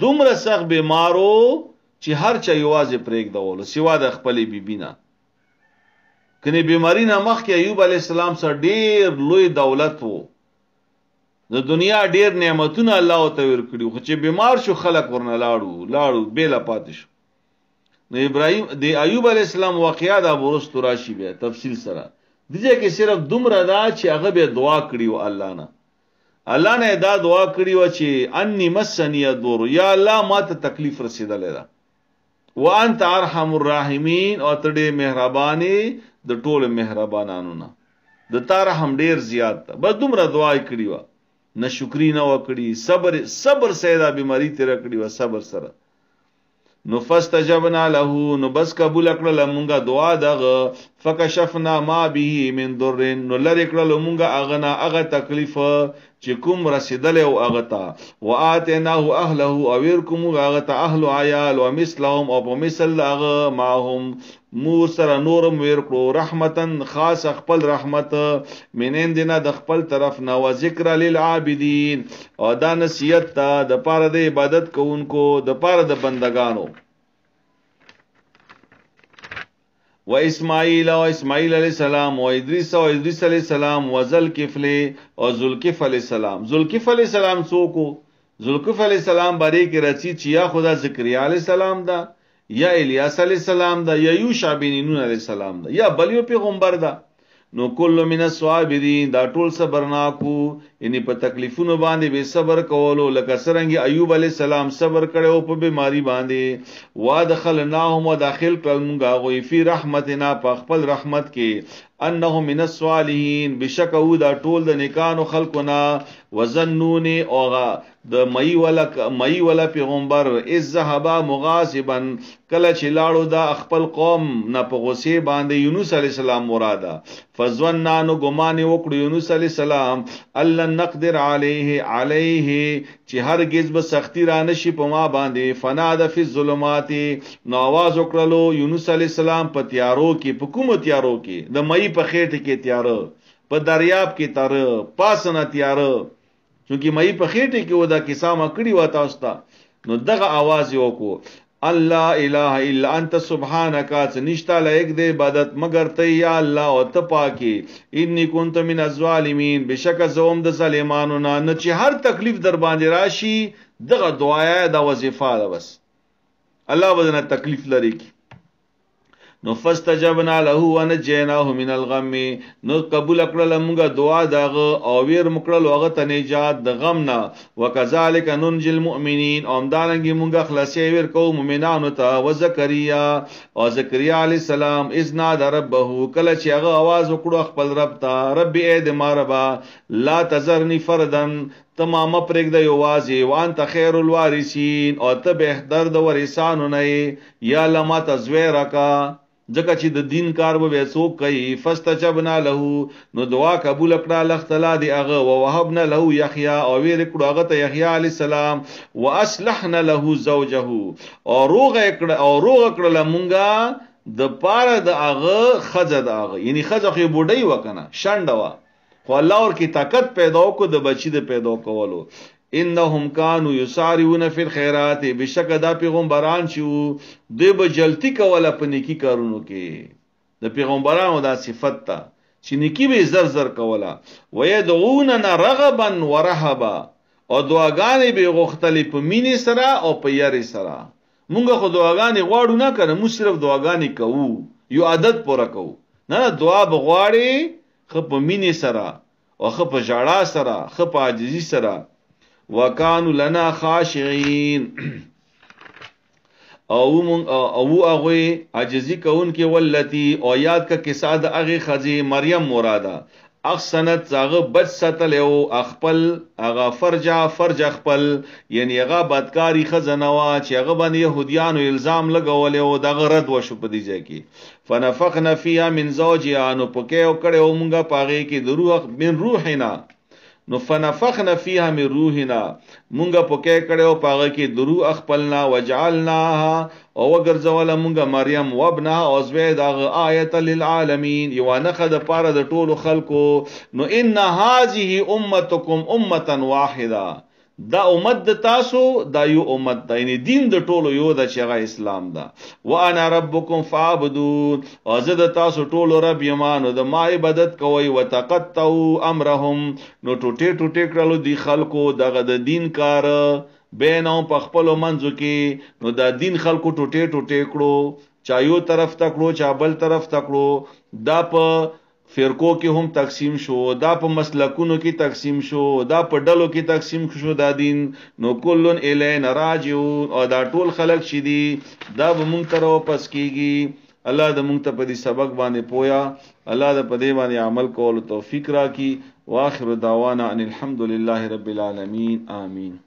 دومره سخت بیمارو چې هر چا یوازې پرېګ دولو سوا د خپلې بیبینا. کني بیماری نه مخکې ایوب علی السلام سره ډیر لوی دولت وو د دنیا ډیر نعمتونه الله ته ورکړي خو چې بیمار شو خلق ورنه لاړو بیل پاتې شو. نو ابراهیم د ایوب علی السلام واقعیا د ورست راشي به تفصیل سره دغه کې صرف دومره دا چې هغه به دعا کړی و الله نه الله نه دا دعا کړی و چې انی مسنی الضر، یا الله ما ته تکلیف رسیدلې ده، وانت ارحم الراحمین، او ته ډېر مهرباني د ټول مهربانانو نه، د تا رحم ډېر زیات ده. بس دومره دعا یې کړې وه، نه شکري نه وکړي، صبر سره بیماری تیره کړې وه، صبر سره. نو فاستجبنا له، نو بس قبول کړل مونږه دعا دغه، فکشفنا ما به من ضر، نو لری کړل مونږه هغه نه هغه تکلیف چې کوم رسیدلې او هغه ته، واتیناه اهله، او ورکوم هغه ته اهل عیال، او مثلهم، او په مثل هغه معهم مور سره نورم ورکړو، رحمتن خاص خپل رحمت، منین دینا د خپل طرف نه، و ذکر للعابدین، او دا نصیحت ته د پاره د عبادت کوونکو، د پاره د بندگانو. و اسماعیل، او اسماعیل علیہ السلام، و ادریس، او ادریس علیہ السلام، و ذوالکفل، او ذوالکفل علیہ السلام. ذوالکفل علیہ السلام څوک؟ ذوالکفل علیہ السلام باندې کې رچی چې یا خدا زکریا علیہ السلام دا، یا الیاس علیہ السلام دا، یا یوشع بن نون علیہ السلام دا، یا بل یو پیغمبر دا. نو کل من الصابرین، دا ټول صبرناکو، یعنی په تکلیفونو باندې به صبر کولو، لکه څنګه ایوب علیہ السلام صبر کړو په بیماری باندې. وادخلناهم، داخل کړو هغه فی رحمتنا، په خپل رحمت کې، انه من الصالحین، بشک او دا ټول د نیکانو خلقنا. وظنون، اوغه د مئی ولا پیغمبر، اذ ذهبا مغاصبا، کله چې لاړو دا خپل قوم نه په غصه باندې، یونس علی السلام مراده. فظننا، نو ګمان وکړو یونس علی السلام، الله نقدر علیه چې هرگز به سختی را نشي په ما باندې. فنادى فی الظلمات، نو आवाज وکړلو یونس علی السلام په تیارو کې، په کومو تیارو کې؟ د مئی په خېټه کې تیار، په دریاب کې تیار، پاسنه تیار، چونکی مئی په خېټه کې ودا کیسه ما کړی و تاسو ته. نو دغه आवाज یو کو، الله اله الا انت سبحانك، نشتا لایق دے عبادت مگر ته یا الله، او ته پاکي، انی کنت من الظالمین، بشک زوم د ظالمانو نه. چې هر تکلیف در باندې راشي دغه دعا د وظیفه ده، بس الله بدنه تکلیف لري کی. نو فاستجبنا له ونجيناه من الغم، نو قبول کړل موږ دعا دغه، او وير مکړل هغه ته نجات د غم نه. وکذالک ننجي المؤمنین، او امدارنګي موږ خلاصي وير کو مؤمنانو ته. وزکریا، او زکریا علی السلام، اذ نادى ربه، کله چې هغه आवाज وکړو خپل رب ته، رب ای د ماربا، لا تذرنی فردن، تمام پرېګ د یوازي، وانت خیر الوارثین، او ته بهتر د ورثانو نه، یا لما تزویرکا، ځکه چې د دین کار به څوک کوي. فاستجبنا له، نو دعا قبول کړه الله تعالی دی هغه. ووهبنا له یحیی، او ویل کړه هغه ته یحیی علی السلام. واصلحنا له زوجه، او روغ کړه مونږه د پاره د هغه خزه د هغه، یعنی خزه خو بوډۍ وکنه شنډه وا، خو الله ور کی طاقت پیدا کو د بچی د پیدا کولو. انهم كانوا يسارعون في الخيرات، بشک دا پیغمبران شو د بجلتی کوله په نیکی کارونو کې. د پیغمبرانو دا صفت تا چې نیکی به زر زر کوله. ويدعوننا رغبا ورهبا، او دعاګانې به غوښتلې په مینې سره او په یاري سره. مونږ خو دعاګانې غواړو نه کنه، موږ صرف دعاګانې کوو، یو عادت پوره کوو. نه دعا بغواړي خو په مینې سره، او خو په ژړا سره، خو په عاجزي سره. وکانو لنا خاشعين، او هغه عاجزی کون کې ولتی، او یاد کا کیسه د هغه خزی مریم مراده، احسنت زاغه بچ ستل او خپل هغه فرج خپل، یعنی هغه بدکاری خزنوا چې هغه باندې يهوديانو الزام لګول او دغه رد وشو په دې ځای کې. فنفخنا فيها من زوجها، نو پکې او کړه مونږه پاغه کې د روح من روحنا. نو فنفخنا فيها من روحنا، مونږه پکې کړو پاغه کې درو خپلنا. وجعلناها، او وګرځول مونږه مریم وابنها او زوید هغه آیت للعالمین، یو نه خد پاره د ټولو خلکو. نو ان هذه امتکم امه واحده، دا امت د تاسو دا یو امت دا، یعنی دین د ټولو یو د چې هغه اسلام دا. وانا ربکم فاعبدون، او زه د تاسو ټولو رب یمانو د ما عبادت کوي. وتقطعوا امرهم، نو ټوټه کړلو دی خلکو دغه د دین کار بینهم په خپل منځو کې. نو دا دین خلکو ټوټه کړو، چا یو طرف تکړو چا بل طرف تکړو. دا په فرقو کې هم تقسیم شو، دا په مسلکونو کې تقسیم شو، دا په ډلو کې تقسیم شو دا دین. نو کلن الینا راجعون، او دا ټول خلق چې دي دا به مونږ ته واپس کیږي. الله د مونږ ته په دې سبق باندې پویا، الله د په دې باندې عمل کولو توفیق راکړي. واخر دعوانا ان الحمد لله رب العالمین، آمین.